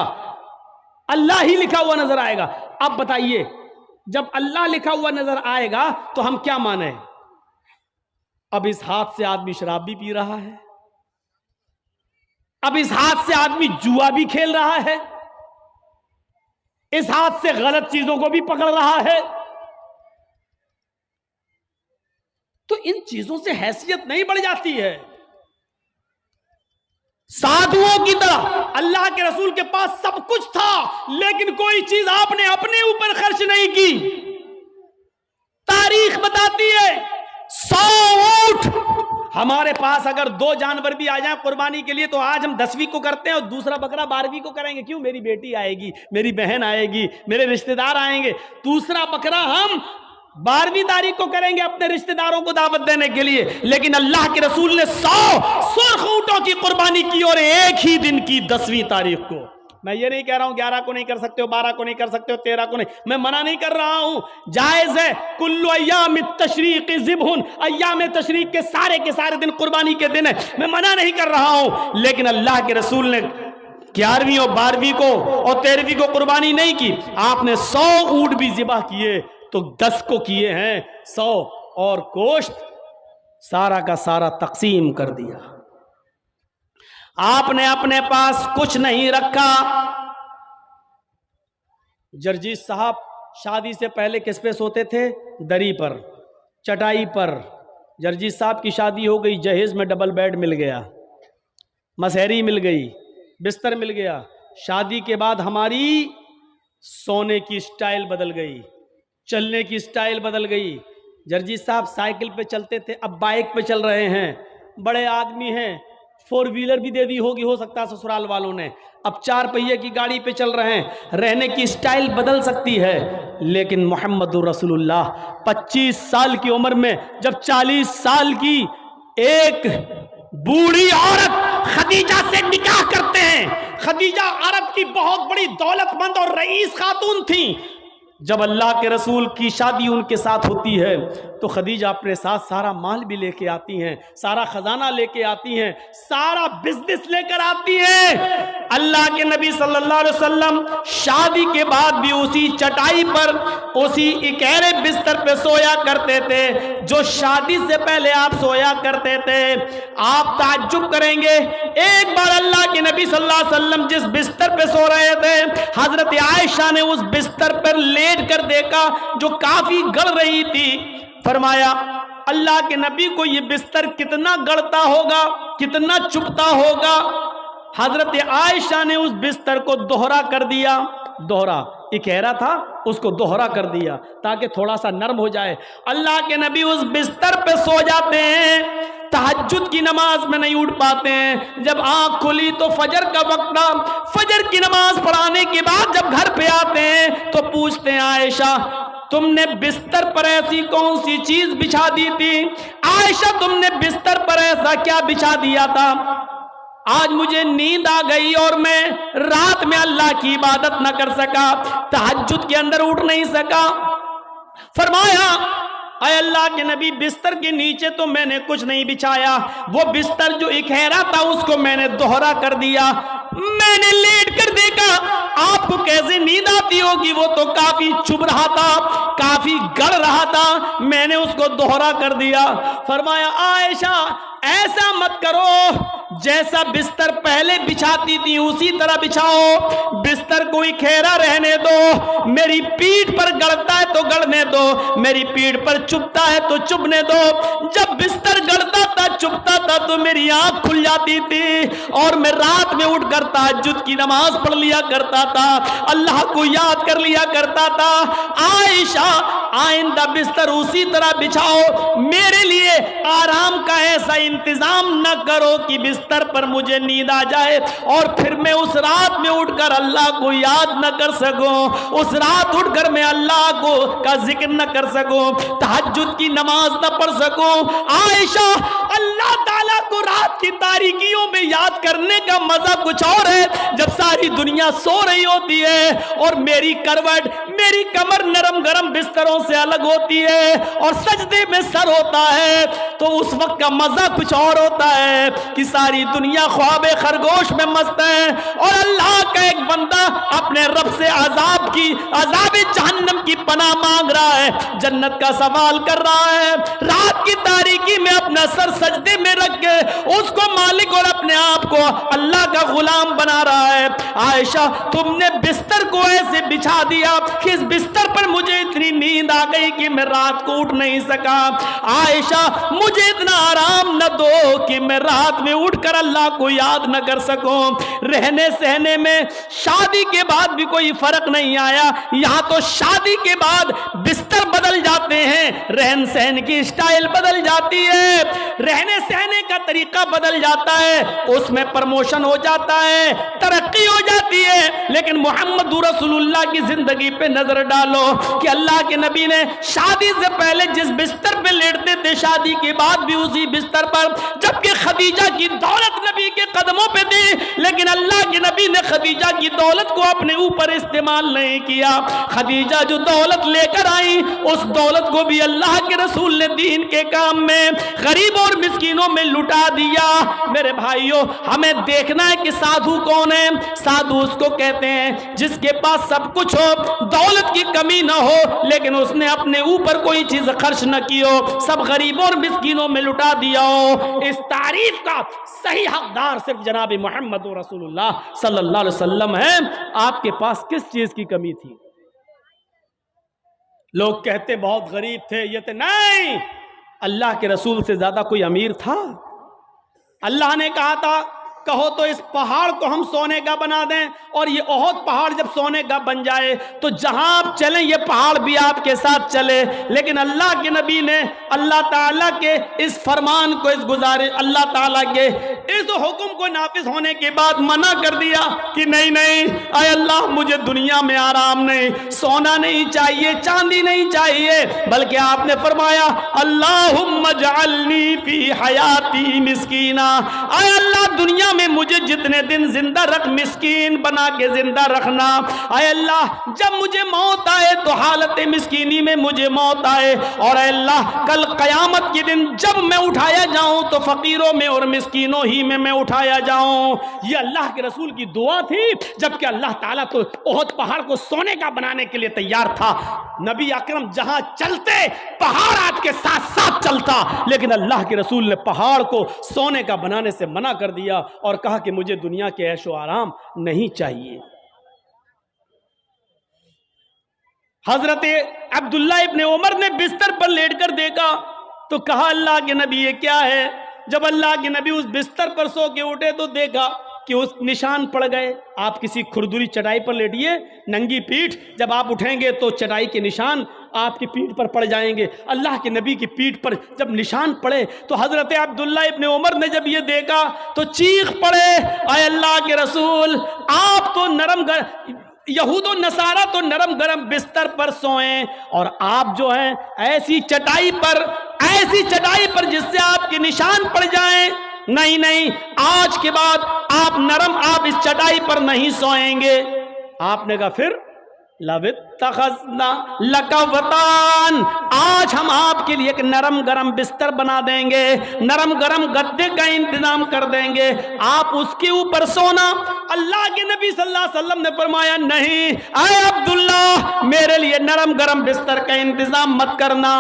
अल्लाह ही लिखा हुआ नजर आएगा। अब बताइए, जब अल्लाह लिखा हुआ नजर आएगा तो हम क्या माने? अब इस हाथ से आदमी शराब भी पी रहा है, अब इस हाथ से आदमी जुआ भी खेल रहा है, इस हाथ से गलत चीजों को भी पकड़ रहा है। तो इन चीजों से हैसियत नहीं बढ़ जाती है? साधुओं की तरह अल्लाह के रसूल के पास सब कुछ था, लेकिन कोई चीज आपने अपने ऊपर खर्च नहीं की। तारीख बताती है 100 ऊंट हमारे पास अगर 2 जानवर भी आ जाए कुर्बानी के लिए तो आज हम 10वीं को करते हैं और दूसरा बकरा 12वीं को करेंगे। क्यों? मेरी बेटी आएगी, मेरी बहन आएगी, मेरे रिश्तेदार आएंगे। दूसरा बकरा हम 12वीं तारीख को करेंगे अपने रिश्तेदारों को दावत देने के लिए। लेकिन अल्लाह के रसूल ने 100 सुर्ख ऊंटों की कुर्बानी की और एक ही दिन की 10वीं तारीख को। मैं ये नहीं कह रहा हूं 11 को नहीं कर सकते हो, 12 को नहीं कर सकते हो, 13 को नहीं, मैं मना नहीं कर रहा हूं, जायज है। कुल्लु अय्याम तशरीक ज़िब्हुन, अय्याम तशरीक के सारे दिन कुर्बानी के दिन है, मैं मना नहीं कर रहा हूं। लेकिन अल्लाह के रसूल ने 11वीं और 12वीं को और 13वीं को कुर्बानी नहीं की। आपने 100 ऊंट भी ज़िबा किए तो 10 को किए हैं 100, और गोश्त सारा का सारा तकसीम कर दिया। आपने अपने पास कुछ नहीं रखा। जरजीत साहब शादी से पहले किस पे सोते थे? दरी पर, चटाई पर। जरजीत साहब की शादी हो गई, जहेज में डबल बेड मिल गया, मसहरी मिल गई, बिस्तर मिल गया। शादी के बाद हमारी सोने की स्टाइल बदल गई, चलने की स्टाइल बदल गई। जरजीत साहब साइकिल पे चलते थे, अब बाइक पे चल रहे हैं। बड़े आदमी हैं, 4 व्हीलर भी दे दी होगी, हो सकता है ससुराल वालों ने, अब 4 पहिए की गाड़ी पे चल रहे हैं, रहने की स्टाइल बदल सकती है। लेकिन मोहम्मदुर रसूलुल्लाह 25 साल की उम्र में जब 40 साल की एक बूढ़ी औरत खदीजा से निकाह करते हैं, खदीजा अरब की बहुत बड़ी दौलतमंद और रईस खातून थी, जब अल्लाह के रसूल की शादी उनके साथ होती है तो खदीजा अपने साथ सारा माल भी लेके आती हैं, सारा खजाना लेके आती हैं, सारा बिजनेस लेकर आती हैं। अल्लाह के नबी सल्लल्लाहु अलैहि वसल्लम शादी के बाद भी उसी चटाई पर, उसी इकहरे बिस्तर पे सोया करते थे जो शादी से पहले आप सोया करते थे। आप ताज्जुब करेंगे, एक बार अल्लाह के नबी सल्लल्लाहु अलैहि वसल्लम जिस बिस्तर पे सो रहे थे, हजरत आयशा ने उस बिस्तर पर लेट कर देखा जो काफी गड़ रही थी। फरमाया अल्लाह के नबी को ये बिस्तर कितना गड़ता होगा, कितना चुभता होगा। हजरत आयशा ने उस बिस्तर को दोहरा कर दिया, दोहरा इकहरा था उसको दोहरा कर दिया ताकि थोड़ा सा नरम हो जाए। अल्लाह के नबी उस बिस्तर पे सो जाते हैं, तहज्जुद की नमाज में नहीं उठ पाते हैं। जब आंख खुली तो फजर का वक्त था, फजर की नमाज पढ़ाने के बाद जब घर पे आते हैं तो पूछते हैं आयशा तुमने बिस्तर पर ऐसी कौन सी चीज बिछा दी थी? आयशा तुमने बिस्तर पर ऐसा क्या बिछा दिया था? आज मुझे नींद आ गई और मैं रात में अल्लाह की इबादत न कर सका, तहज्जुद के अंदर उठ नहीं सका। फरमाया अय अल्लाह के नबी बिस्तर के नीचे तो मैंने कुछ नहीं बिछाया, वो बिस्तर जो इकहरा था उसको मैंने दोहरा कर दिया। मैंने लेट कर देखा, आपको कैसे नींद आती होगी, वो तो काफी चुभ रहा था, काफी गड़ रहा था, मैंने उसको दोहरा कर दिया। फरमाया आयशा ऐसा मत करो, जैसा बिस्तर पहले बिछाती थी उसी तरह बिछाओ, बिस्तर को इकहरा रहने दो, मेरी पीठ पर गड़ता है तो गड़ने दो, मेरी पीठ पर चुभता है तो चुभने दो। जब बिस्तर गड़ता था चुभता था तो मेरी आंख खुल जाती थी और मैं रात में उठकर तहज्जुद की नमाज पढ़ लिया करता था, अल्लाह को याद कर लिया करता था। आयशा आइंदा बिस्तर उसी तरह बिछाओ, मेरे लिए आराम का ऐसा इंतजाम न करो कि बिस्तर पर मुझे नींद आ जाए और फिर मैं उस रात में उठकर अल्लाह को याद न कर सकूं, उस रात उठकर मैं अल्लाह को का जिक्र न कर सकूं, तहज्जुद की नमाज न पढ़ सकूं। आयशा अल्लाह ताला को रात की तारीकियों में याद करने का मजा कुछ और है जब सारी दुनिया सो रही होती है और मेरी करवट, मेरी कमर नरम गरम बिस्तरों से अलग होती है और सजदे में सर होता है, तो उस वक्त का मजा कुछ और होता है कि सारी दुनिया ख्वाबे खरगोश में मस्त है और अल्लाह का एक बंदा अपने रब से अजाब जहन्नम की पनाह मांग रहा है, जन्नत का सवाल कर रहा है, रात की तारीकी में अपना सर सजदे में रख के उसको मालिक और अपने आप को अल्लाह का गुलाम बना रहा है। आयशा तुमने बिस्तर को ऐसे बिछा दिया कि इस बिस्तर पर मुझे इतनी नींद आ गई कि मैं रात को उठ नहीं सका। आयशा मुझे इतना आराम न दो कि मैं रात में उठकर अल्लाह को याद न कर सकूं। रहने सहने में शादी के बाद भी कोई फर्क नहीं आया, यहां तो शादी के बाद बिस्तर बदल जाते हैं, रहन सहन की स्टाइल बदल जाती है, रहने सहने का तरीका बदल जाता है, उसमें प्रमोशन हो जाता है, तरक्की हो जाती है। लेकिन मोहम्मद रसूलुल्लाह की जिंदगी पे नजर डालो कि अल्लाह के नबी ने शादी से पहले जिस बिस्तर पे लेटते थे शादी के बाद भी उसी बिस्तर पर, जबकि खदीजा की दौलत नबी के कदमों पे थी, लेकिन अल्लाह के नबी ने खदीजा की दौलत को अपने ऊपर इस्तेमाल नहीं किया। खदीजा जो दौलत लेकर आई उस दौलत को भी अल्लाह के रसूल ने दीन के काम में गरीब और मिस्कीनों में लुटा दिया। मेरे भाइयों हमें देखना है कि साधु कौन है। साधु उसको कहते हैं जिसके पास सब कुछ हो, दौलत की कमी ना हो, लेकिन उसने अपने ऊपर कोई चीज खर्च न की हो, सब गरीबों और मिस्कीनों में लुटा दिया हो। इस तारीफ का सही हकदार सिर्फ जनाब मोहम्मद रसूलुल्लाह सल्लल्लाहु अलैहि वसल्लम है। आपके पास किस चीज की कमी थी? लोग कहते बहुत गरीब थे, ये थे, नहीं, अल्लाह के रसूल से ज्यादा कोई अमीर था? अल्लाह ने कहा था कहो तो इस पहाड़ को हम सोने का बना दें, और ये ओहद पहाड़ जब सोने का बन जाए तो जहां आप चलें ये पहाड़ भी आपके साथ चले। लेकिन अल्लाह के नबी ने अल्लाह ताला के इस फरमान को, इस गुजारिश, अल्लाह ताला के इस हुक्म को नाफिज होने के बाद मना कर दिया कि नहीं नहीं, आय अल्लाह मुझे दुनिया में आराम नहीं, सोना नहीं चाहिए, चांदी नहीं चाहिए, बल्कि आपने फरमाया अल्लाहुम्मा जअलनी फी हयाती मिस्कीना, आय अल्लाह दुनिया में मुझे जितने दिन जिंदा रख, मिस्कीन बना के जिंदा रखना। आय अल्लाह जब मुझे मौत आए तो हालत मिस्कीनी में मुझे मौत आए, और अल्लाह कल क़यामत के दिन जब मैं उठाया जाऊं तो फकीरों में और मिस्कीनों ही में मैं उठाया जाऊं। ये अल्लाह के रसूल की दुआ थी, जबकि अल्लाह ताला तो ओहद पहाड़ को सोने का बनाने के लिए तैयार था। नबी अकरम जहां चलते पहाड़ आपके साथ साथ चलता, लेकिन अल्लाह के रसूल ने पहाड़ को सोने का बनाने से मना कर दिया और कहा कि मुझे दुनिया के ऐशो आराम नहीं चाहिए। हजरत अब्दुल्ला इब्ने उमर ने बिस्तर पर लेटकर देखा तो कहा अल्लाह के नबी ये क्या है। जब अल्लाह के नबी उस बिस्तर पर सो के उठे तो देखा कि उस निशान पड़ गए। आप किसी खुरदुरी चटाई पर लेटिए, नंगी पीठ, जब आप उठेंगे तो चटाई के निशान आपकी पीठ पर पड़ जाएंगे। अल्लाह के नबी की पीठ पर जब निशान पड़े तो हजरत अब्दुल्ला इब्ने उमर ने जब ये देखा तो चीख पड़े, आय अल्लाह के रसूल आप तो नरम यहूदो नसारा तो नरम गरम बिस्तर पर सोएं, और आप जो हैं ऐसी चटाई पर जिससे आपके निशान पड़ जाएं। नहीं नहीं, आज के बाद आप इस चटाई पर नहीं सोएंगे। आपने कहा फिर लवित्तखज़ना लकवतान, आज हम आपके लिए एक नरम गरम बिस्तर बना देंगे, नरम गरम गद्दे का इंतजाम कर देंगे, आप उसके ऊपर सोना। अल्लाह के नबी सल्लल्लाहु अलैहि वसल्लम ने फरमाया नहीं, आए अब्दुल्ला मेरे लिए नरम गरम बिस्तर का इंतजाम मत करना।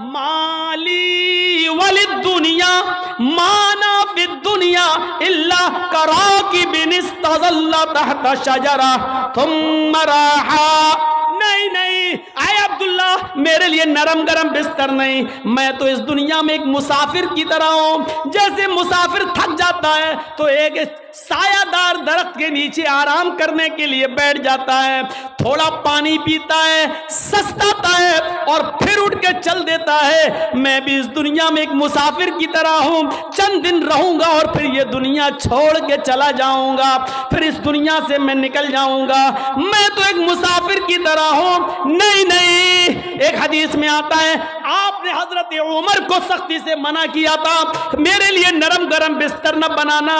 माली वलिद दुनिया माना फिद दुनिया इल्ला कराकिबिन इस्तज़ल्ला तहता शजरा थुम्मा राहा। नहीं नहीं, आए अब्दुल्ला मेरे लिए नरम गरम बिस्तर नहीं, मैं तो इस दुनिया में एक मुसाफिर की तरह हूं। जैसे मुसाफिर थक जाता है तो एक सायादार दरख्त के नीचे आराम करने के लिए बैठ जाता है, थोड़ा पानी पीता है, सस्ताता है और फिर उठ के चल देता है। मैं भी इस दुनिया में एक मुसाफिर की तरह हूं, चंद दिन रहूंगा और फिर ये दुनिया छोड़ के चला जाऊंगा, फिर इस दुनिया से मैं निकल जाऊंगा। मैं तो एक मुसाफिर की तरह हूं। नहीं नहीं, एक हदीस में आता है आपने हजरत उमर को सख्ती से मना किया था, मेरे लिए नरम गरम बिस्तर न बनाना,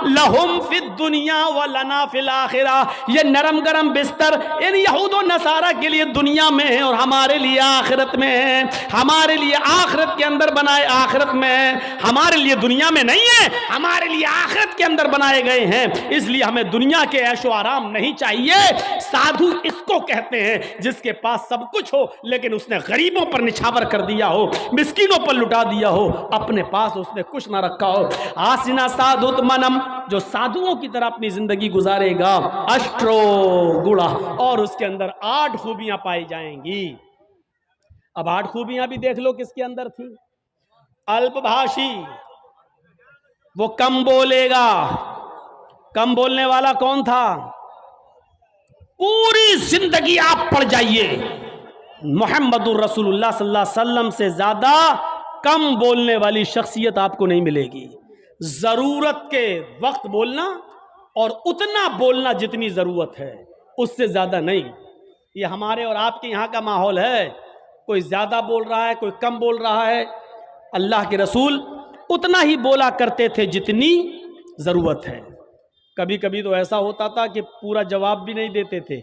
लहुम फिद दुनिया व लना फिल आखिरा। ये नरम गरम बिस्तर इन यहूदो नसारा के लिए दुनिया में है और हमारे लिए आखिरत में है। हमारे लिए आखिरत के अंदर बनाए, आखिरत में है, हमारे लिए दुनिया में नहीं है, हमारे लिए आखिरत के अंदर बनाए गए हैं। इसलिए हमें दुनिया के ऐशो आराम नहीं चाहिए। साधु इसको कहते हैं जिसके पास सब कुछ हो लेकिन उसने गरीबों पर निछावर कर दिया हो, मिस्कीनों पर लुटा दिया हो, अपने पास उसने कुछ ना रखा हो। आसिना साधुत मनम, जो साधुओं की तरह अपनी जिंदगी गुजारेगा, अष्टो गुणा, और उसके अंदर 8 खूबियां पाई जाएंगी। अब 8 खूबियां भी देख लो किसके अंदर थी। अल्पभाषी, वो कम बोलेगा। कम बोलने वाला कौन था? पूरी जिंदगी आप पढ़ जाइए, मुहम्मदुर रसूलुल्लाह सल्लल्लाहु अलैहि वसल्लम से ज्यादा कम बोलने वाली शख्सियत आपको नहीं मिलेगी। जरूरत के वक्त बोलना और उतना बोलना जितनी जरूरत है, उससे ज्यादा नहीं। ये हमारे और आपके यहाँ का माहौल है, कोई ज्यादा बोल रहा है, कोई कम बोल रहा है। अल्लाह के रसूल उतना ही बोला करते थे जितनी जरूरत है। कभी कभी तो ऐसा होता था कि पूरा जवाब भी नहीं देते थे।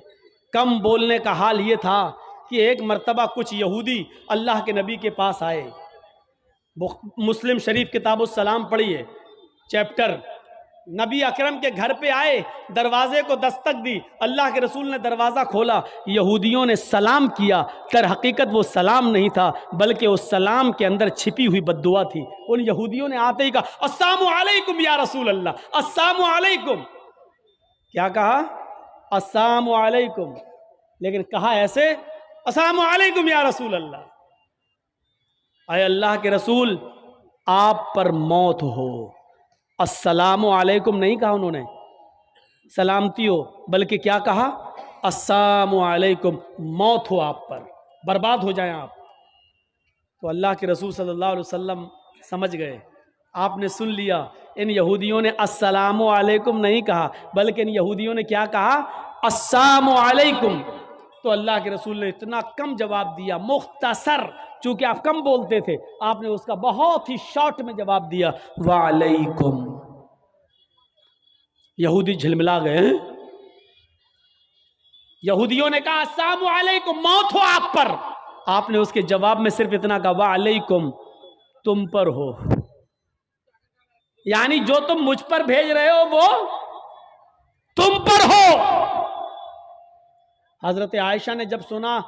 कम बोलने का हाल ये था कि एक मर्तबा कुछ यहूदी अल्लाह के नबी के पास आए। मुस्लिम शरीफ किताबुस सलाम पढ़िए, चैप्टर। नबी अकरम के घर पे आए, दरवाजे को दस्तक दी, अल्लाह के रसूल ने दरवाज़ा खोला, यहूदियों ने सलाम किया। तर हकीकत वो सलाम नहीं था, बल्कि उस सलाम के अंदर छिपी हुई बद्दुआ थी। उन यहूदियों ने आते ही कहा अस्सलामु अलैकुम या रसूल अल्लाह, अस्सलामु अलैकुम। क्या कहा? अस्सलामु अलैकुम, लेकिन कहा ऐसे, अस्सलामु अलैकुम या रसूल अल्लाह। अय अल्लाह के रसूल, आप पर मौत हो। अस्सलामु अलैकुम नहीं कहा उन्होंने, सलामती हो, बल्कि क्या कहा? अस्सलामु अलैकुम, मौत हो आप पर, बर्बाद हो जाएं आप। तो अल्लाह के रसूल सल्लल्लाहु अलैहि वसल्लम समझ गए, आपने सुन लिया, इन यहूदियों ने अस्सलामु अलैकुम नहीं कहा, बल्कि इन यहूदियों ने क्या कहा, अस्सलामु अलैकुम। तो अल्लाह के रसूल ने इतना कम जवाब दिया, मुख्तसर, चूंकि आप कम बोलते थे, आपने उसका बहुत ही शॉर्ट में जवाब दिया, वालेकुम। यहूदी झिलमिला गए। यहूदियों ने कहा अस्सलामु अलैकुम, मौत हो आप पर। आपने उसके जवाब में सिर्फ इतना कहा, वालेकुम, तुम पर हो, यानी जो तुम मुझ पर भेज रहे हो वो तुम पर हो। हजरत आयशा ने जब सुना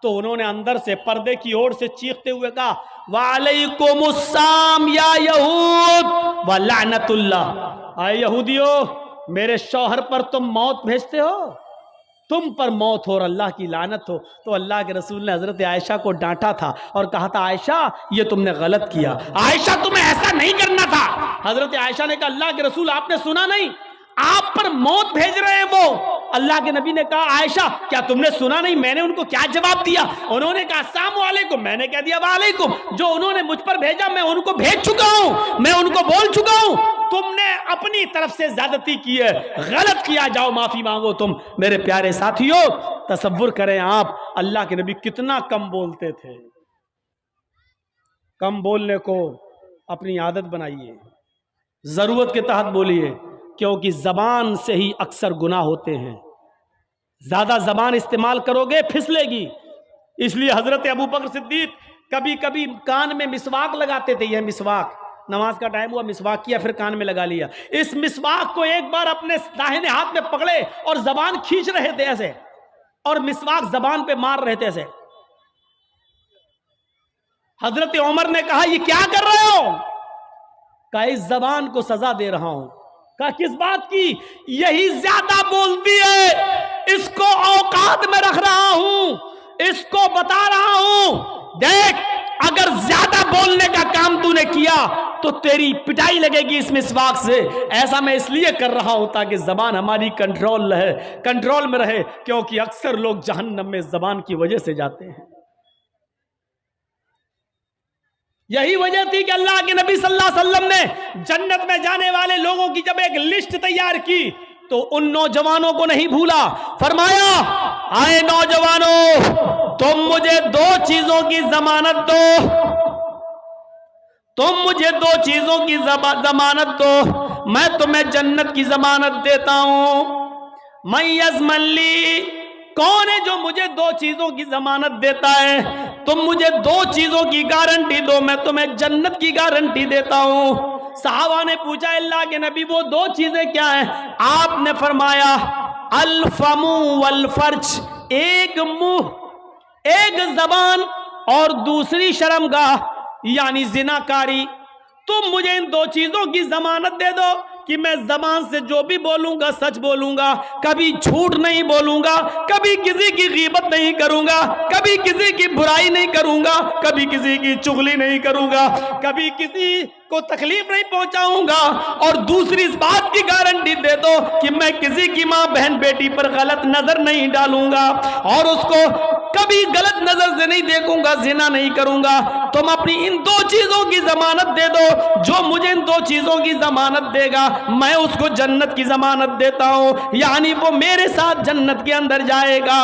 तो उन्होंने अंदर से पर्दे की ओर से चीखते हुए कहा, वालेकुमुस्सलाम या यहूद व लानतुल्लाह। आए यहूदियों, मेरे शौहर पर तुम मौत भेजते हो, तुम पर मौत हो और अल्लाह की लानत हो। तो अल्लाह के रसूल ने हजरत आयशा को डांटा था और कहा था, आयशा ये तुमने गलत किया, आयशा तुम्हें ऐसा नहीं करना था। हजरत आयशा ने कहा, अल्लाह के रसूल आपने सुना नहीं, आप पर मौत भेज रहे हैं वो। अल्लाह के नबी ने कहा, आयशा क्या तुमने सुना नहीं मैंने उनको क्या जवाब दिया? उन्होंने कहा अस्सलामु अलैकुम, मैंने कह दिया वालेकुम। जो उन्होंने मुझ पर भेजा मैं उनको भेज चुका हूं, मैं उनको बोल चुका हूं। तुमने अपनी तरफ से ज्यादती की है, गलत किया, जाओ माफी मांगो तुम। मेरे प्यारे साथियों, तसव्वुर करें आप, अल्लाह के नबी कितना कम बोलते थे। कम बोलने को अपनी आदत बनाइए, जरूरत के तहत बोलिए, क्योंकि जबान से ही अक्सर गुनाह होते हैं। ज्यादा जबान इस्तेमाल करोगे फिसलेगी। इसलिए हजरत अबू बकर सिद्दीक कभी कभी कान में मिसवाक लगाते थे। यह मिसवाक, नमाज का टाइम हुआ, मिसवाक किया, फिर कान में लगा लिया। इस मिसवाक को एक बार अपने दाहिने हाथ में पकड़े और जबान खींच रहे थे ऐसे, और मिसवाक जबान पे मार रहे थे ऐसे। हजरत उमर ने कहा, ये क्या कर रहे हो? कहा, इस जबान को सजा दे रहा हूं। कहा, किस बात की? यही ज्यादा बोलती है, इसको औकात में रख रहा हूं, इसको बता रहा हूं, देख अगर ज्यादा बोलने का काम तूने किया तो तेरी पिटाई लगेगी इस मिसवाक से। ऐसा मैं इसलिए कर रहा हूं ताकि जबान हमारी कंट्रोल में रहे, क्योंकि अक्सर लोग जहन्नम में जबान की वजह से जाते हैं। यही वजह थी कि अल्लाह के नबी सल्लल्लाहु अलैहि वसल्लम ने जन्नत में जाने वाले लोगों की जब एक लिस्ट तैयार की तो उन नौजवानों को नहीं भूला। फरमाया, आए नौजवानों, तुम मुझे दो चीजों की जमानत दो, तुम मुझे दो चीजों की जमानत दो, मैं तुम्हें जन्नत की जमानत देता हूं। मैं यज़मली, कौन है जो मुझे दो चीजों की जमानत देता है? तुम मुझे दो चीजों की गारंटी दो, मैं तुम्हें जन्नत की गारंटी देता हूं। सहाबा ने पूछा, अल्लाह के नबी वो दो चीजें क्या हैं? आपने फरमाया, अल फमु वल फर्ज, एक मुंह, एक जबान, और दूसरी शर्मगाह यानी जिनाकारी। तुम मुझे इन दो चीजों की जमानत दे दो कि मैं जबान से जो भी बोलूंगा सच बोलूंगा, कभी झूठ नहीं बोलूंगा, कभी किसी की गीबत नहीं करूंगा, कभी किसी की बुराई नहीं करूंगा, कभी किसी की चुगली नहीं करूंगा, कभी किसी को तकलीफ नहीं पहुंचाऊंगा। और दूसरी इस बात की गारंटी दे दो कि मैं किसी की मां बहन बेटी पर गलत नजर नहीं डालूंगा और उसको कभी गलत नजर से नहीं देखूंगा, जिना नहीं करूंगा। तुम अपनी इन दो चीजों की जमानत दे दो, जो मुझे इन दो चीजों की जमानत देगा मैं उसको जन्नत की जमानत देता हूं, यानी वो मेरे साथ जन्नत के अंदर जाएगा।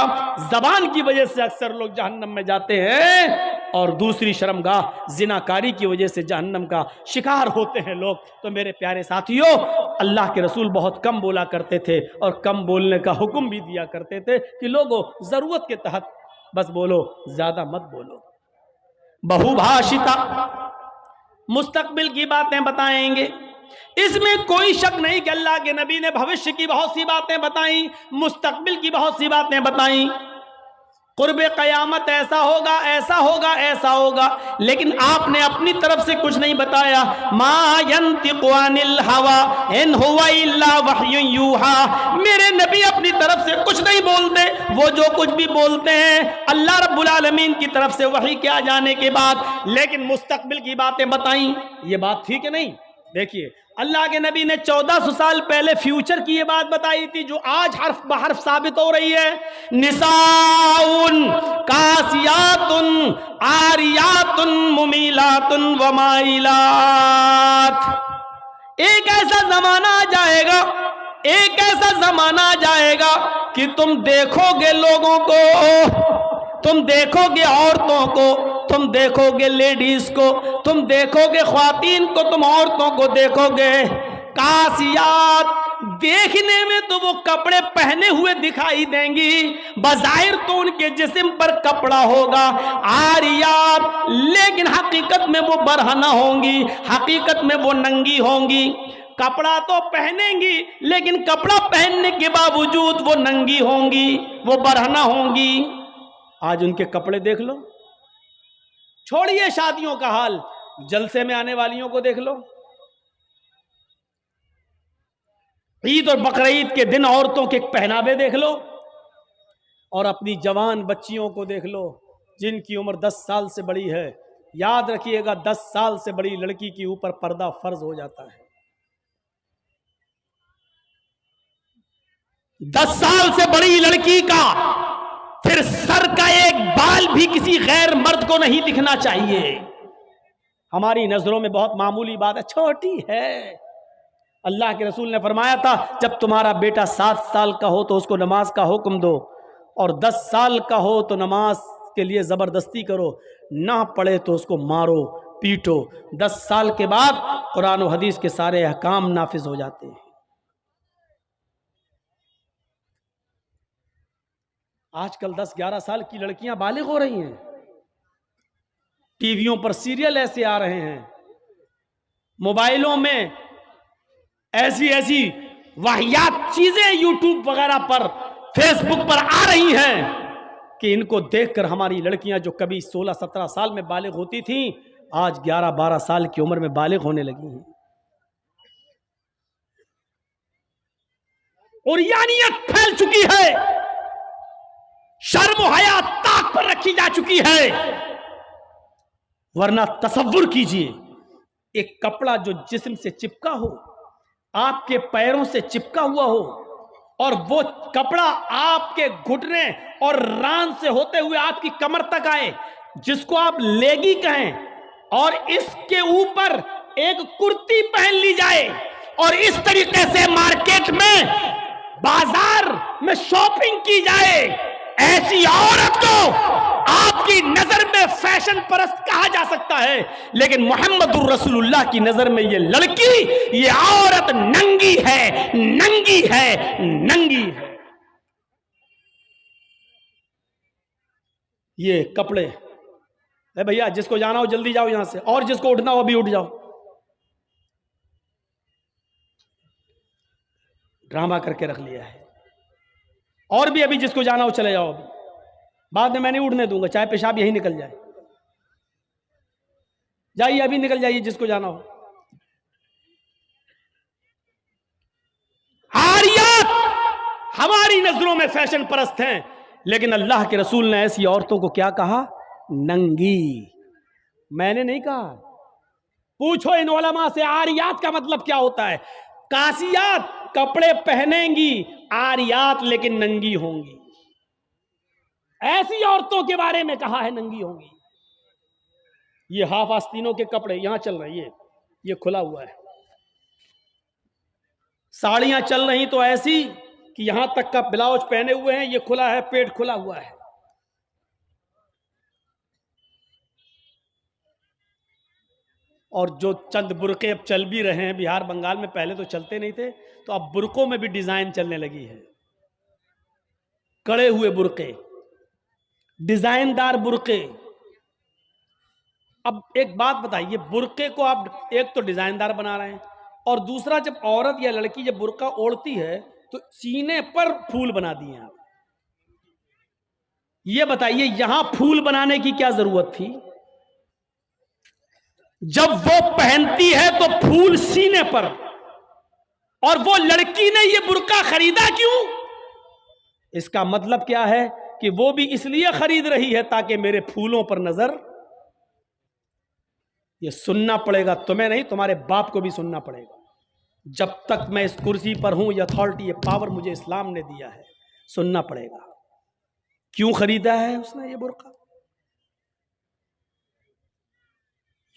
जबान की वजह से अक्सर लोग जहन्नम में जाते हैं, और दूसरी शर्मगाह जिनाकारी की वजह से जहन्नम का शिकार होते हैं लोग। तो मेरे प्यारे साथियों, अल्लाह के रसूल बहुत कम बोला करते थे और कम बोलने का हुक्म भी दिया करते थे कि लोगों जरूरत के तहत बस बोलो, ज्यादा मत बोलो। बहुभाषिता, मुस्तकबिल की बातें बताएंगे, इसमें कोई शक नहीं कि अल्लाह के नबी ने भविष्य की बहुत सी बातें बताई, मुस्तकबिल की बहुत सी बातें बताई। कुर्बे क़यामत ऐसा होगा, ऐसा होगा, ऐसा होगा, लेकिन आपने अपनी तरफ से कुछ नहीं बताया। मा यंतिक़ु अनिल हवा इन हुवा इल्ला वह्युन यूहा, मेरे नबी अपनी तरफ से कुछ नहीं बोलते, वो जो कुछ भी बोलते हैं अल्लाह रब्बुल आलमीन की तरफ से वही के आ जाने के बाद। लेकिन मुस्तकबिल की बातें बताई, ये बात थी कि नहीं? देखिए, अल्लाह के नबी ने 1400 साल पहले फ्यूचर की ये बात बताई थी, जो आज हर्फ बहर्फ साबित हो रही है। निसाउन कासियातुन आरियातुन मुमीलातुन वमाइलात। एक ऐसा जमाना आ जाएगा, एक ऐसा जमाना आ जाएगा कि तुम देखोगे लोगों को, तुम देखोगे औरतों को, तुम देखोगे लेडीज को, तुम देखोगे ख्वातीन को, तुम औरतों को देखोगे कासियात। देखने में तो वो कपड़े पहने हुए दिखाई देंगी, बज़ाहिर तो उनके जिस्म पर कपड़ा होगा। आरियात, लेकिन हकीकत में वो बरहना होंगी, हकीकत में वो नंगी होंगी। कपड़ा तो पहनेंगी, लेकिन कपड़ा पहनने के बावजूद वो नंगी होंगी, वो बरहना होंगी। आज उनके कपड़े देख लो, छोड़िए शादियों का हाल, जलसे में आने वालियों को देख लो। ईद और बकरीद के दिन औरतों के पहनावे देख लो, और अपनी जवान बच्चियों को देख लो जिनकी उम्र 10 साल से बड़ी है। याद रखिएगा, 10 साल से बड़ी लड़की के ऊपर पर्दा फर्ज हो जाता है। 10 साल से बड़ी लड़की का फिर सर का एक बाल भी किसी गैर मर्द को नहीं दिखना चाहिए। हमारी नजरों में बहुत मामूली बात है, छोटी है। अल्लाह के रसूल ने फरमाया था, जब तुम्हारा बेटा 7 साल का हो तो उसको नमाज का हुक्म दो, और 10 साल का हो तो नमाज के लिए जबरदस्ती करो, ना पढ़े तो उसको मारो पीटो। 10 साल के बाद कुरान और हदीस के सारे अहकाम नाफिज हो जाते हैं। आजकल 10-11 साल की लड़कियां बालिग हो रही हैं। टीवियों पर सीरियल ऐसे आ रहे हैं, मोबाइलों में ऐसी ऐसी वाहियात चीजें यूट्यूब वगैरह पर, फेसबुक पर आ रही हैं कि इनको देखकर हमारी लड़कियां जो कभी 16-17 साल में बालिग होती थीं, आज 11-12 साल की उम्र में बालिग होने लगी हैं। और यानियत फैल चुकी है, शर्म हया ताक पर रखी जा चुकी है। वरना तसव्वुर कीजिए, एक कपड़ा जो जिस्म से चिपका हो, आपके पैरों से चिपका हुआ हो, और वो कपड़ा आपके घुटने और रान से होते हुए आपकी कमर तक आए, जिसको आप लेगी कहें, और इसके ऊपर एक कुर्ती पहन ली जाए, और इस तरीके से मार्केट में, बाजार में शॉपिंग की जाए, ऐसी औरत को आपकी नजर में फैशन परस्त कहा जा सकता है, लेकिन मोहम्मदुर रसूलुल्लाह की नजर में ये लड़की, ये औरत नंगी है, नंगी है, नंगी है। ये कपड़े है भैया, जिसको जाना हो जल्दी जाओ यहां से, और जिसको उठना हो अभी उठ जाओ। ड्रामा करके रख लिया है। और भी अभी जिसको जाना हो चले जाओ, अभी बाद में मैं नहीं उठने दूंगा, चाहे पेशाब यही निकल जाए। जाइए, अभी निकल जाइए जिसको जाना हो। आरियात हमारी नजरों में फैशन परस्त हैं, लेकिन अल्लाह के रसूल ने ऐसी औरतों को क्या कहा? नंगी। मैंने नहीं कहा, पूछो इन उलमा से आरियात का मतलब क्या होता है। कासियात कपड़े पहनेंगी, आरियात लेकिन नंगी होंगी। ऐसी औरतों के बारे में कहा है नंगी होंगी। ये हाफ आस्तीनों के कपड़े यहां चल रहे हैं, ये खुला हुआ है। साड़ियां चल रही तो ऐसी कि यहां तक का ब्लाउज पहने हुए हैं, ये खुला है, पेट खुला हुआ है। और जो चंद बुरके अब चल भी रहे हैं बिहार बंगाल में, पहले तो चलते नहीं थे, तो अब बुरकों में भी डिजाइन चलने लगी है। कड़े हुए बुरके, डिजाइनदार बुरके। अब एक बात बताइए, बुरके को आप एक तो डिजाइनदार बना रहे हैं, और दूसरा जब औरत या लड़की जब बुरका ओढ़ती है तो सीने पर फूल बना दिए आप। ये बताइए यहां फूल बनाने की क्या जरूरत थी? जब वो पहनती है तो फूल सीने पर, और वो लड़की ने ये बुरका खरीदा क्यों? इसका मतलब क्या है कि वो भी इसलिए खरीद रही है ताकि मेरे फूलों पर नजर ये सुनना पड़ेगा, तुम्हें नहीं तुम्हारे बाप को भी सुनना पड़ेगा। जब तक मैं इस कुर्सी पर हूं, ये अथॉरिटी, ये पावर मुझे इस्लाम ने दिया है, सुनना पड़ेगा। क्यों खरीदा है उसने ये बुर्का?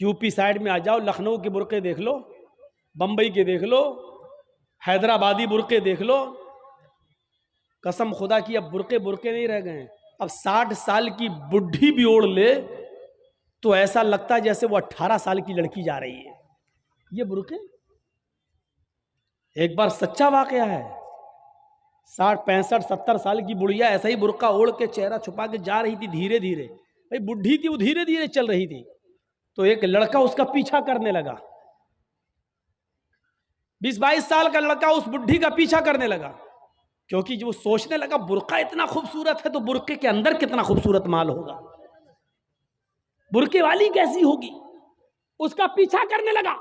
यूपी साइड में आ जाओ, लखनऊ के बुर्के देख लो, बंबई के देख लो, हैदराबादी बुर्के देख लो। कसम खुदा की अब बुर्के बुर्के नहीं रह गए। अब 60 साल की बुढ़ी भी ओढ़ ले तो ऐसा लगता है जैसे वो 18 साल की लड़की जा रही है। ये बुर्के एक बार सच्चा वाकया है। 60, 65, 70 साल की बुढ़िया ऐसा ही बुर्का ओढ़ के चेहरा छुपा के जा रही थी धीरे धीरे। भाई बुढ़ी थी वो, धीरे धीरे चल रही थी, तो एक लड़का उसका पीछा करने लगा। 20-22 साल का लड़का उस बुढ़ी का पीछा करने लगा, क्योंकि जो सोचने लगा बुर्का इतना खूबसूरत है तो बुर्के के अंदर कितना खूबसूरत माल होगा, बुर्के वाली कैसी होगी, उसका पीछा करने लगा।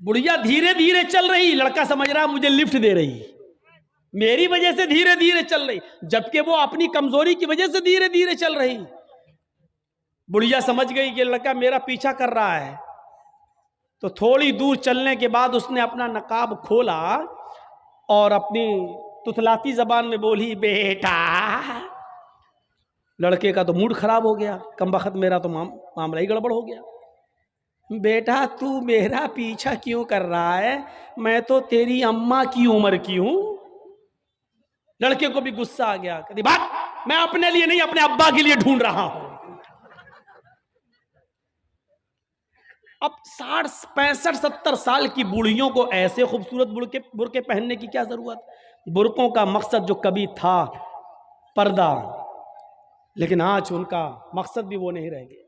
बुढ़िया धीरे धीरे चल रही, लड़का समझ रहा मुझे लिफ्ट दे रही, मेरी वजह से धीरे धीरे चल रही, जबकि वो अपनी कमजोरी की वजह से धीरे धीरे चल रही। बुढ़िया समझ गई कि लड़का मेरा पीछा कर रहा है, तो थोड़ी दूर चलने के बाद उसने अपना नकाब खोला और अपनी तुतलाती जबान में बोली, बेटा। लड़के का तो मूड खराब हो गया, कमबख्त मेरा तो मामला ही गड़बड़ हो गया। बेटा तू मेरा पीछा क्यों कर रहा है, मैं तो तेरी अम्मा की उम्र की हूं। लड़के को भी गुस्सा आ गया, कहती बात मैं अपने लिए नहीं अपने अब्बा के लिए ढूंढ रहा हूं। अब 60, 65, 70 साल की बूढ़ियों को ऐसे खूबसूरत बुर्के पहनने की क्या जरूरत? बुर्कों का मकसद जो कभी था पर्दा, लेकिन आज उनका मकसद भी वो नहीं रह गया।